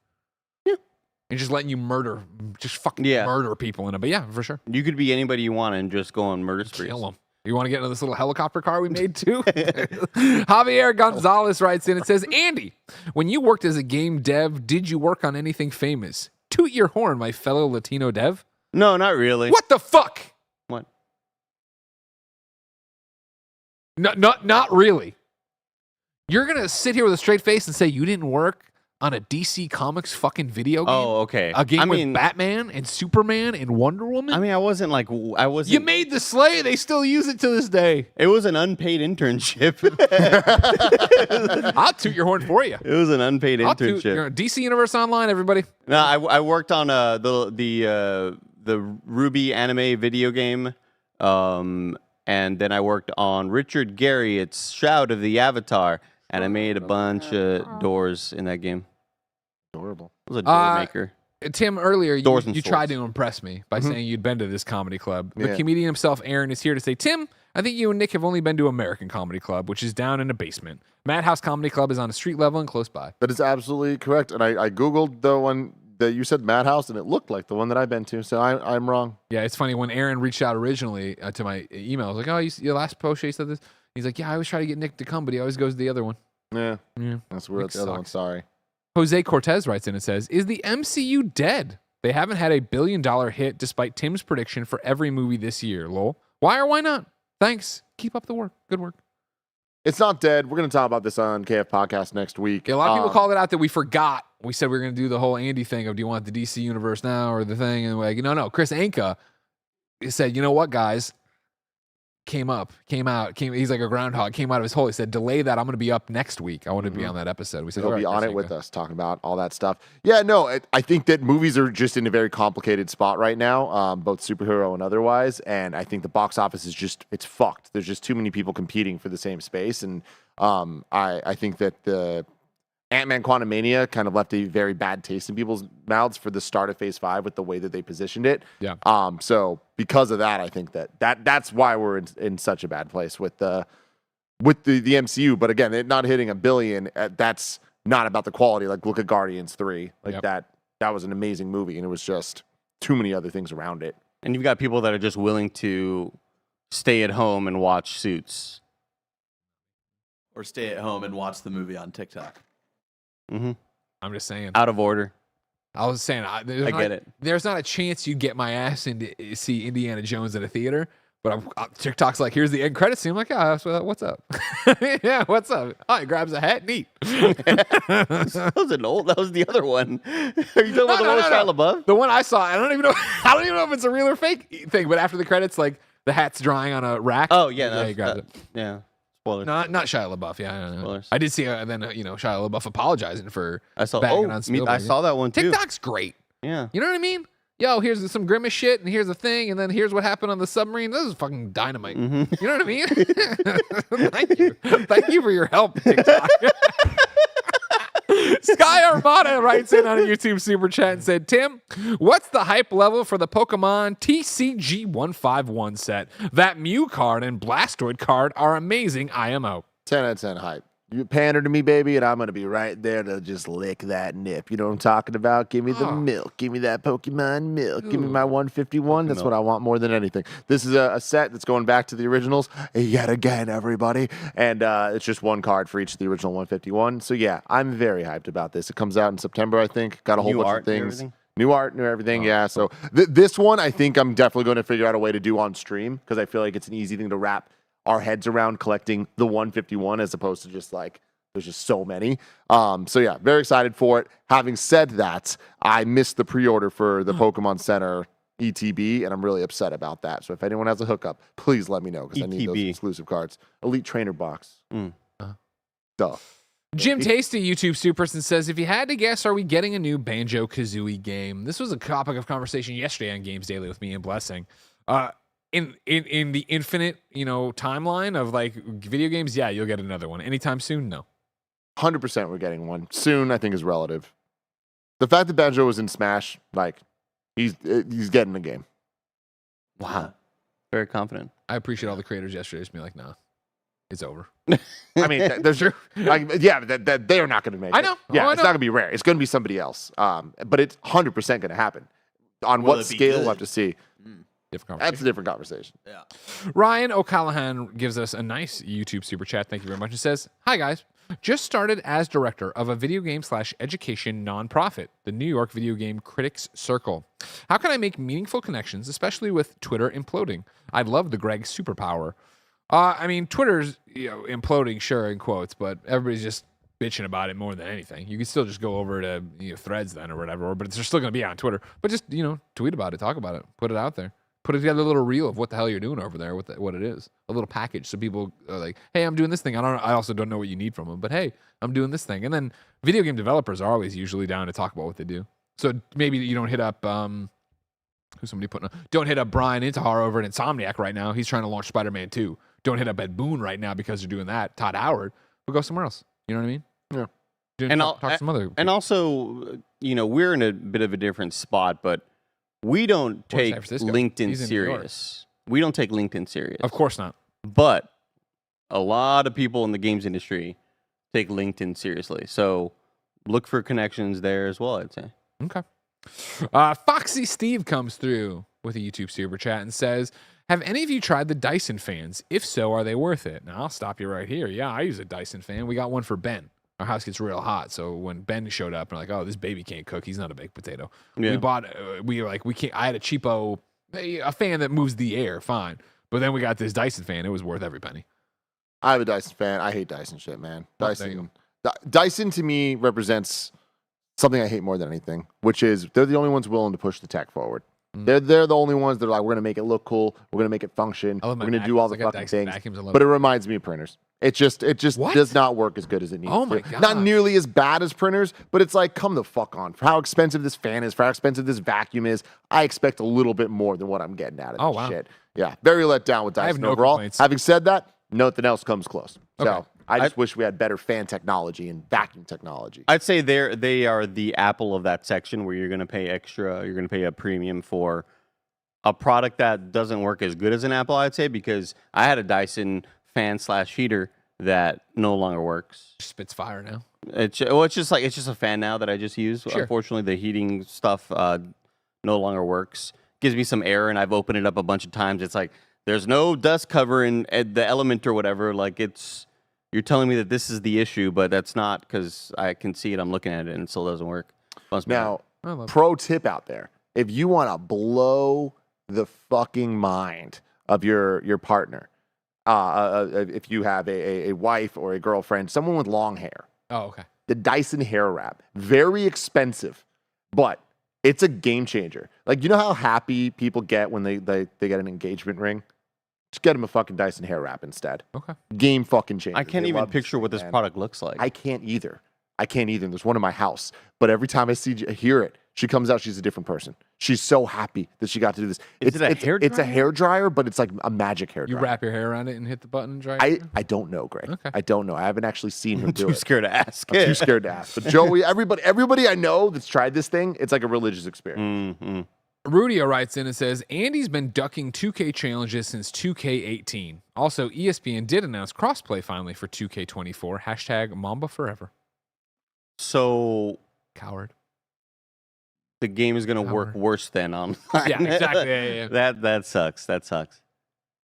Yeah. And just letting you murder people in it. But yeah, for sure. You could be anybody you want and just go on murder sprees. Kill them. You want to get into this little helicopter car we made too? Javier Gonzalez writes in and says, Andy, when you worked as a game dev, did you work on anything famous? Toot your horn, my fellow Latino dev. No, not really. What the fuck? What? Not really. You're going to sit here with a straight face and say you didn't work on a DC Comics fucking video game? Oh, okay. A game with Batman and Superman and Wonder Woman? I mean, I wasn't. You made the sleigh. They still use it to this day. It was an unpaid internship. I'll toot your horn for you. It was an unpaid internship. DC Universe Online, everybody. No, I worked on the Ruby anime video game. And then I worked on Richard Garriott's Shroud of the Avatar, and I made a bunch of doors in that game. Adorable. I was a door maker. Tim, earlier you tried to impress me by saying you'd been to this comedy club. The comedian himself, Aaron, is here to say, Tim, I think you and Nick have only been to American Comedy Club, which is down in a basement. Madhouse Comedy Club is on a street level and close by. That is absolutely correct. And I Googled the one that you said Madhouse, and it looked like the one that I've been to, so I'm wrong. Yeah, it's funny. When Aaron reached out originally to my email, I was like, oh, your last post, you said this? He's like, yeah, I always try to get Nick to come, but he always goes to the other one. Yeah. That's weird. The other one, sorry. Jose Cortez writes in and says, is the MCU dead? They haven't had a $1 billion hit despite Tim's prediction for every movie this year, lol. Why or why not? Thanks. Keep up the work. Good work. It's not dead. We're going to talk about this on KF Podcast next week. Yeah, a lot of people called it out that we forgot. We said we were going to do the whole Andy thing of, do you want the DC universe now or the thing? And we're like, no. Chris Anka said, you know what, guys? Came out. He's like a groundhog. Came out of his hole. He said, delay that. I'm going to be up next week. I want to be on that episode. We said, he'll be on it with us, talking about all that stuff. Yeah, no, I think that movies are just in a very complicated spot right now, both superhero and otherwise. And I think the box office is it's fucked. There's just too many people competing for the same space. And I think that Ant-Man Quantumania kind of left a very bad taste in people's mouths for the start of Phase 5 with the way that they positioned it. Yeah. So because of that, I think that's why we're in such a bad place with the MCU. But again, it not hitting $1 billion, that's not about the quality. Like, look at Guardians 3. Like, that was an amazing movie, and it was just too many other things around it. And you've got people that are just willing to stay at home and watch Suits. Or stay at home and watch the movie on TikTok. Mm-hmm. I'm just saying. Out of order. I was saying, I get it. There's not a chance you'd get my ass in to see Indiana Jones at a theater. But TikTok's like, here's the end credits scene. I'm like, what's up? Yeah, what's up? Oh, he grabs a hat. Neat. That was an old. That was the other one. Are you talking about the one with Shia LaBeouf? The one I saw. I don't even know. I don't even know if it's a real or fake thing. But after the credits, like the hat's drying on a rack. Oh yeah, he grabs it. Yeah. Spoilers. Not Shia LaBeouf. Yeah, I don't know. Spoilers. I did see Shia LaBeouf apologizing for I saw. bagging on Spielberg. I saw that one too. TikTok's great. Yeah. You know what I mean? Yo, here's some Grimace shit, and here's the thing, and then here's what happened on the submarine. This is fucking dynamite. Mm-hmm. You know what I mean? Thank you. Thank you for your help, TikTok. Sky Armada writes in on a YouTube super chat and said, Tim, what's the hype level for the Pokemon TCG151 set? That Mew card and Blastoid card are amazing IMO. 10 out of 10 hype. You pander to me, baby, and I'm going to be right there to just lick that nip. You know what I'm talking about? Give me the milk. Give me that Pokemon milk. Give me my 151. That's what I want more than anything. This is a set that's going back to the originals yet again, everybody. And it's just one card for each of the original 151. So, yeah, I'm very hyped about this. It comes out in September, I think. Got a whole bunch of things. New art, new everything, yeah. So this one, I think I'm definitely going to figure out a way to do on stream because I feel like it's an easy thing to wrap our heads around collecting the 151 as opposed to just like there's just so many. So yeah, very excited for it. Having said that, I missed the pre-order for the Pokemon Center ETB, and I'm really upset about that. So if anyone has a hookup, please let me know because I need those exclusive cards. Elite Trainer Box. Duh. Jim Tasty, YouTube Superson, says, if you had to guess, are we getting a new Banjo-Kazooie game? This was a topic of conversation yesterday on Games Daily with me and Blessing. In the infinite, timeline of like video games, yeah, you'll get another one. Anytime soon, no. 100% we're getting one. Soon, I think, is relative. The fact that Banjo was in Smash, like, he's getting the game. Wow. Very confident. I appreciate all the creators yesterday just being like, nah, it's over. I mean, there's that they're not going to make it. I know. Yeah, I it's know. not going to be rare. It's going to be somebody else. But it's 100% going to happen. On Will what it be scale, good? we'll have to see. That's a different conversation. Yeah. Ryan O'Callahan gives us a nice YouTube super chat. Thank you very much. It says, hi, guys. Just started as director of a video game / education nonprofit, the New York Video Game Critics Circle. How can I make meaningful connections, especially with Twitter imploding? I love the Greg superpower. I mean, Twitter's imploding, sure, in quotes, but everybody's just bitching about it more than anything. You can still just go over to Threads then or whatever, but they're still going to be on Twitter. But just, tweet about it, talk about it, put it out there. Put together a little reel of what the hell you're doing over there, what it is, a little package, so people are like, "Hey, I'm doing this thing." I also don't know what you need from them, but hey, I'm doing this thing. And then video game developers are always usually down to talk about what they do. So maybe you don't hit up who's somebody putting? Don't hit up Brian Intihar over at Insomniac right now. He's trying to launch Spider-Man 2. Don't hit up Ed Boon right now because they're doing that. Todd Howard, but go somewhere else. You know what I mean? Yeah. Talk to some other. And also, we're in a bit of a different spot, but. We don't take LinkedIn serious. We don't take LinkedIn serious. Of course not. But a lot of people in the games industry take LinkedIn seriously. So look for connections there as well, I'd say. Okay. Foxy Steve comes through with a YouTube super chat and says, have any of you tried the Dyson fans? If so, are they worth it? Now, I'll stop you right here. Yeah, I use a Dyson fan. We got one for Ben. Our house gets real hot, so when Ben showed up, we're like, "Oh, this baby can't cook. He's not a baked potato." Yeah. We bought. We can't. I had a cheapo, a fan that moves the air, fine. But then we got this Dyson fan. It was worth every penny. I have a Dyson fan. I hate Dyson shit, man. Dyson to me represents something I hate more than anything, which is they're the only ones willing to push the tech forward. They're the only ones that are like, we're gonna make it look cool. We're gonna make it function. We're gonna do all the fucking things. But it reminds me of printers. It just does not work as good as it needs to. Oh my God. Not nearly as bad as printers, but it's like, come the fuck on. For how expensive this fan is, for how expensive this vacuum is, I expect a little bit more than what I'm getting out of this shit. Yeah, very let down with Dyson I have no overall. complaints. Having said that, nothing else comes close. Okay. So I just wish we had better fan technology and vacuum technology. I'd say they are the Apple of that section where you're going to pay extra. You're going to pay a premium for a product that doesn't work as good as an Apple, I'd say, because I had a Dyson fan/heater that no longer works. Spits fire now. It's just a fan now that I just use. Sure. Unfortunately, the heating stuff no longer works. Gives me some error, and I've opened it up a bunch of times. It's like there's no dust cover in the element or whatever. Like you're telling me that this is the issue, but that's not, because I can see it. I'm looking at it, and it still doesn't work. Now, pro tip out there: if you want to blow the fucking mind of your partner, if you have a wife or a girlfriend, someone with long hair. Oh, okay. The Dyson hair wrap, very expensive, but it's a game changer. Like, you know how happy people get when they get an engagement ring? Just get them a fucking Dyson hair wrap instead. Okay. Game fucking changer. I can't They even love picture what this man. product looks like. I can't either. There's one in my house. But every time I hear it, she comes out, she's a different person. She's so happy that she got to do this. Is it a hair It's a dryer? hair dryer, but it's like a magic hair You dryer. wrap your hair around it and hit the button and dry. I don't know, Greg. Okay. I don't know. I haven't actually seen her do Too it. scared to ask. I'm too scared to ask. But Joey, everybody I know that's tried this thing, it's like a religious experience. Mm-hmm. Rudio writes in and says, Andy's been ducking 2K challenges since 2K18. Also, ESPN did announce crossplay finally for 2K24. Hashtag Mamba forever. So Coward. the game is going to work Coward. worse than online. Yeah, exactly. Yeah. That sucks. That sucks.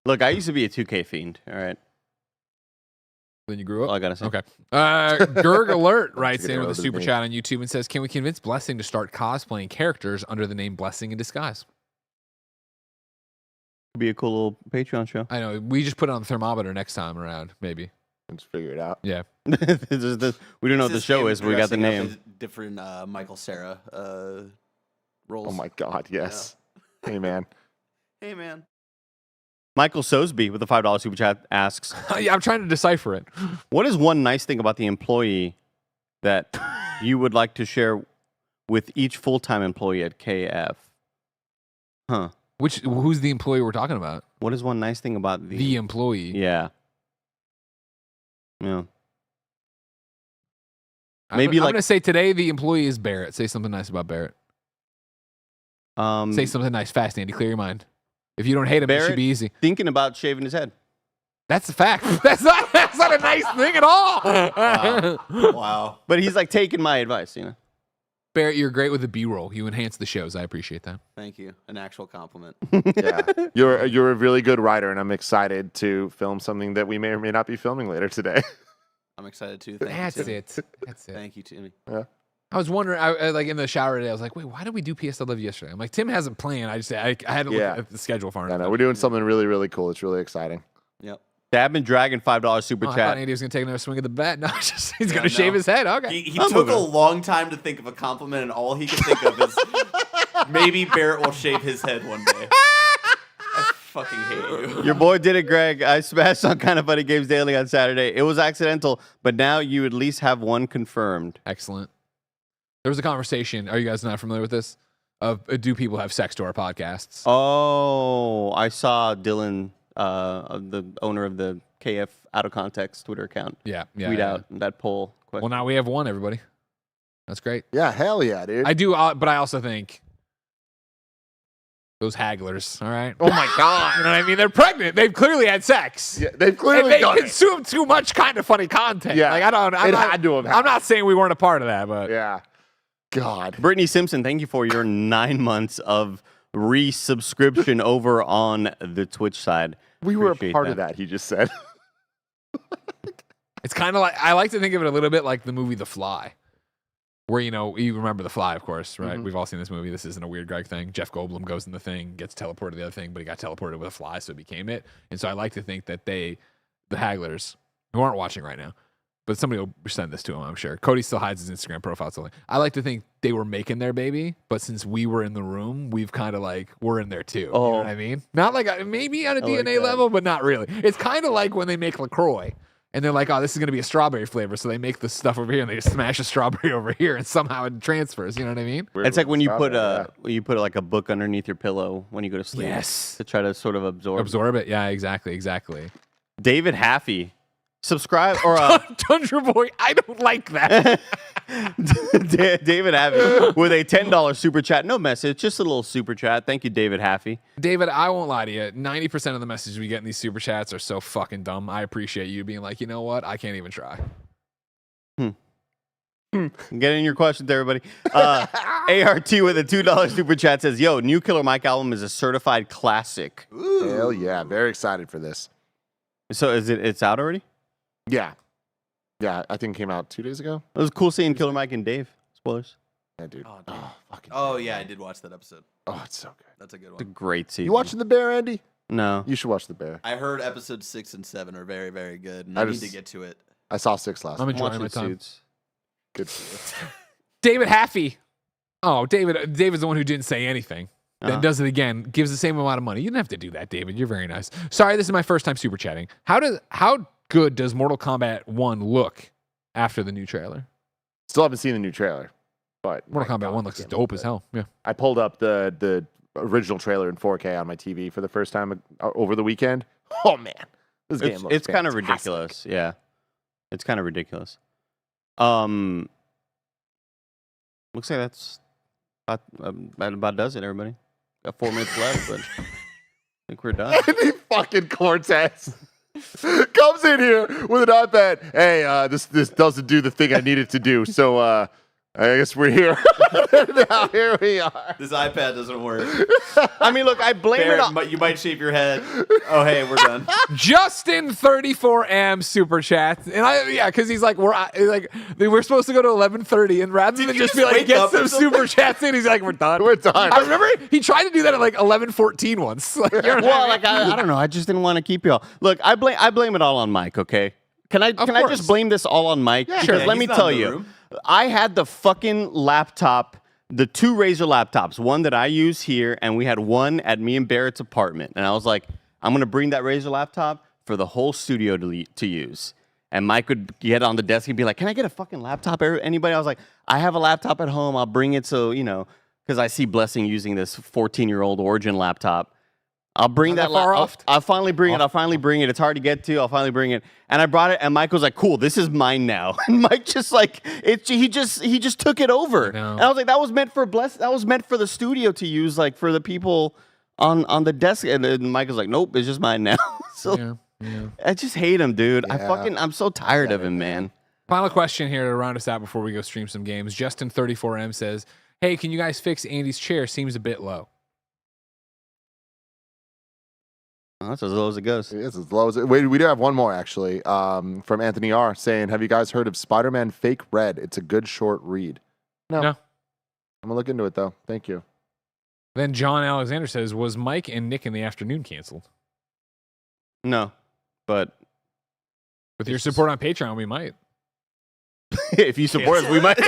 Look, I used to be a 2K fiend. All right. Then you grew up? All I got to say. Okay. Gerg Alert writes That's a in good with a one, super isn't chat on YouTube and says, can we convince Blessing to start cosplaying characters under the name Blessing in Disguise? Could be a cool little Patreon show. I know. We just put it on the thermometer next time around, maybe. Let's figure it out. Yeah. We don't know what the show is, but we got the Dressing up name. as different Michael Cera roles. Oh my God, yes. Hey, man. Hey, man. Michael Sosby with the $5 super chat asks, Yeah, I'm trying to decipher it. what is one nice thing about the employee that you would like to share with each full-time employee at KF? Huh. Who's the employee we're talking about? What is one nice thing about The employee. Yeah. Yeah. I'm Maybe going like to say today the employee is Barrett. Say something nice about Barrett. Say something nice fast, Andy. Clear your mind. If you don't hate him, it should Barrett? be easy. thinking about shaving his head. That's a fact. That's not a nice thing at all. Wow. But he's like taking my advice, you know. Barrett, you're great with the B-roll. You enhance the shows. I appreciate that. Thank you. An actual compliment. Yeah. You're a really good writer, and I'm excited to film something that we may or may not be filming later today. I'm excited too. Thank That's you, Timmy. it. That's it. Thank you, Timmy. I was wondering, I like in the shower today, I was like, wait, why did we do PSW yesterday? I'm like, Tim hasn't planned. I hadn't looked at the schedule far I enough. know. We're doing something really, really cool. It's really exciting. Yep. Dabin Dragon $5 super I thought chat. Andy was going to take another swing at the bat. No, he's Yeah, going to shave no. his head. Okay. He took a long time to think of a compliment, and all he could think of is maybe Barrett will shave his head one day. I fucking hate you. Your boy did it, Greg. I smashed on Kind of Funny Games Daily on Saturday. It was accidental, but now you at least have one confirmed. Excellent. There was a conversation. Are you guys not familiar with this? Of do people have sex to our podcasts? Oh, I saw Dylan, the owner of the KF Out of Context Twitter account, tweet out that poll question. Well, now we have one, everybody. That's great. Yeah, hell yeah, dude. I do, but I also think those hagglers, all right? Oh my God. You know what I mean? They're pregnant. They've clearly had sex. Yeah, they've And clearly they done it. consume too much kind of funny content. Yeah. Like, I'm It not, had to have I'm happened. not saying we weren't a part of that, but Yeah. God. Brittany Simpson, thank you for your 9 months of resubscription over on the Twitch side. We were a Appreciate part of that, he just said. it's kind of like, I like to think of it a little bit like the movie The Fly, where, you know, you remember The Fly, of course, right? Mm-hmm. We've all seen this movie. This isn't a weird Greg thing. Jeff Goldblum goes in the thing, gets teleported to the other thing, but he got teleported with a fly, so it became it. And so I like to think that the hagglers, who aren't watching right now, but somebody will send this to him, I'm sure. Cody still hides his Instagram profile. So I like to think they were making their baby, but since we were in the room, we've kind of like, we're in there too. You know what I mean? Not like, maybe on a DNA level, but not really. It's kind of like when they make LaCroix and they're like, oh, this is going to be a strawberry flavor. So they make the stuff over here and they just smash a strawberry over here and somehow it transfers. You know what I mean? It's like when you put like a book underneath your pillow when you go to sleep. Yes. To try to sort of absorb. Absorb it. Yeah, exactly. David Haffey subscribe or Tundra Boy, I don't like that. David Haffey with a $10 super chat. No message, just a little super chat. Thank you, David Haffey. David, I won't lie to you. 90% of the messages we get in these super chats are so fucking dumb. I appreciate you being like, you know what? I can't even try. Get in your questions, everybody. ART with a $2 super chat says, yo, new Killer Mike album is a certified classic. Ooh. Hell yeah. Very excited for this. So it's out already? Yeah. Yeah, I think it came out 2 days ago. It was cool seeing Killer Mike and Dave. Spoilers. Yeah, dude. Oh, dude. Fucking Oh, yeah, I did watch that episode. Oh, it's so good. That's a good It's a one. great season. You watching The Bear, Andy? No. You should watch The Bear. I heard episodes 6 and 7 are very, very good, and I need to get to it. I saw 6 last I'm night. enjoying my Watching time. Suits. Good for you. David Haffey. Oh, David's the one who didn't say anything. Then does it again, gives the same amount of money. You didn't have to do that, David. You're very nice. Sorry, this is my first time super chatting. How good does Mortal Kombat 1 look after the new trailer? Still haven't seen the new trailer, but Mortal Kombat 1 looks dope as hell. Yeah. I pulled up the original trailer in 4K on my TV for the first time over the weekend. Oh man, this game looks It's kind of fantastic. ridiculous. Yeah. It's kind of ridiculous. Looks like that's about does it, everybody. Got 4 minutes left, but I think we're done. Andy fucking Cortez comes in here with an iPad. Hey, this doesn't do the thing I need it to do, so I guess we're here. Now here we are. This iPad doesn't work. I mean, look, I blame it on... You might shave your head. Oh, hey, we're done. Justin 34M super chat, and because he's like we're supposed to go to 11:30, and rather than just be like wake get up some or something? super chats in, he's like we're done. We're done. I remember he tried to do that at like 11:14 once. Like, you know what I Well, mean? like, I don't know. I just didn't want to keep y'all. Look, I blame it all on Mike, okay? Can I course. just blame this all on Mike? Yeah, Because yeah, let me he's not tell in the you, room. I had the fucking laptop, the 2 Razer laptops, one that I use here, and we had one at me and Barrett's apartment. And I was like, I'm going to bring that Razer laptop for the whole studio to use. And Mike would get on the desk and be like, can I get a fucking laptop? Anybody? I was like, I have a laptop at home. I'll bring it so, because I see Blessing using this 14-year-old Origin laptop. I'll bring that laptop. I'll finally bring it. It's hard to get to. I'll finally bring it. And I brought it, and Mike was like, cool, this is mine now. And Mike just like, he just took it over. And I was like, that was meant for the studio to use, like for the people on the desk. And then Mike was like, nope, it's just mine now. So I just hate him, dude. Yeah. I'm so tired of him, man. Final question here to round us out before we go stream some games. Justin 34M says, hey, can you guys fix Andy's chair? Seems a bit low. Oh, that's as low as it goes. It's as low as it. Wait, we do have one more actually from Anthony R saying, have you guys heard of Spider-Man Fake Red? It's a good short read. No. I'm gonna look into it though. Thank you. Then John Alexander says, was Mike and Nick in the afternoon canceled? No, but With your support on Patreon, we might. if you support us, we might.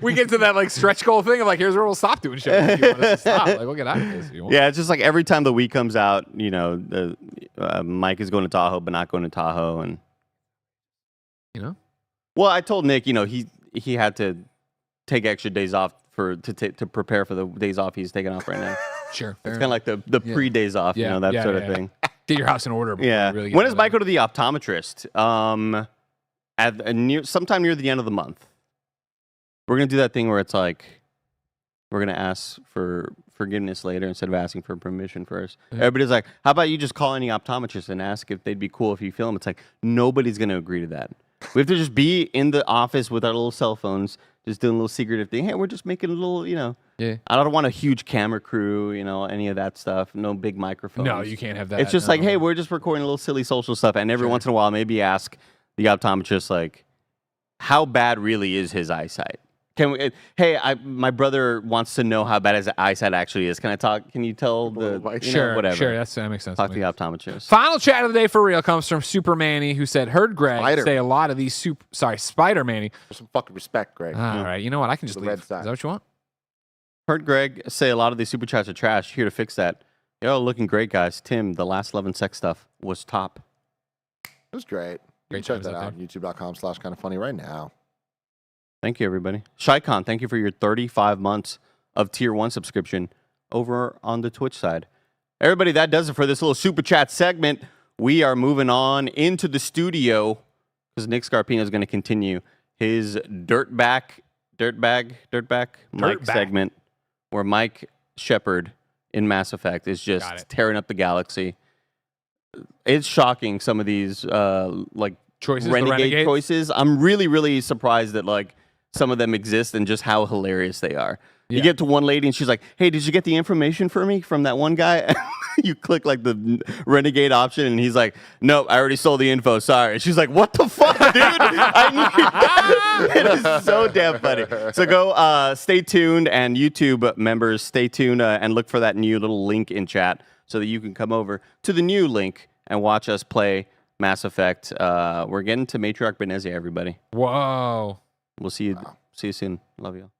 we get to that like stretch goal thing of like, here's where we'll stop doing shit. If you want us to stop, like we'll get out of this. If you want. Yeah, it's just like every time the week comes out, Mike is going to Tahoe, but not going to Tahoe, and Well, I told Nick, he had to take extra days off to prepare for the days off he's taking off right now. Sure, It's kind of like the pre-days off, that sort of thing. Get your house in order. Yeah. You really When does Mike go to the optometrist? Sometime near the end of the month. We're gonna do that thing where it's like we're gonna ask for forgiveness later instead of asking for permission first. Everybody's like, "How about you just call any optometrist and ask if they'd be cool if you film?" It's like nobody's gonna agree to that. We have to just be in the office with our little cell phones, just doing a little secretive thing. Hey, we're just making a little, Yeah. I don't want a huge camera crew, any of that stuff. No big microphones. No, you can't have that. It's just like, hey, we're just recording a little silly social stuff, and every once in a while, maybe ask the optometrist, like, how bad really is his eyesight? My brother wants to know how bad his eyesight actually is. Can I talk? Can you tell Sure, whatever? Sure, that makes sense. Talk to the optometrist. Final chat of the day for real comes from Super Manny, who said, heard Greg say a lot of these Spider Manny. For some fucking respect, Greg. All right, you know what? I can just The leave. red Is side. that what you want? Heard Greg say a lot of these super chats are trash. Here to fix that. Yo, looking great, guys. Tim, the last 11 sex stuff was top. It was great. Great Check times that out out. YouTube.com/KindaFunny right now. Thank you, everybody. ShyCon, thank you for your 35 months of Tier 1 subscription over on the Twitch side. Everybody, that does it for this little super chat segment. we are moving on into the studio because Nick Scarpino is going to continue his dirtbag Mike segment where Mike Shepard in Mass Effect is just tearing up the galaxy. It's shocking, some of these choices, renegade choices. I'm really, really surprised that like some of them exist and just how hilarious they are. You get to one lady and she's like, "Hey, did you get the information for me from that one guy?" You click like the renegade option and he's like, "Nope, I already sold the info. Sorry." And she's like, "What the fuck, dude? I need It is so damn funny. So go stay tuned, and YouTube members, stay tuned and look for that new little link in chat so that you can come over to the new link and watch us play Mass Effect. We're getting to Matriarch Benezia, everybody. Whoa. We'll see you soon. Love you all.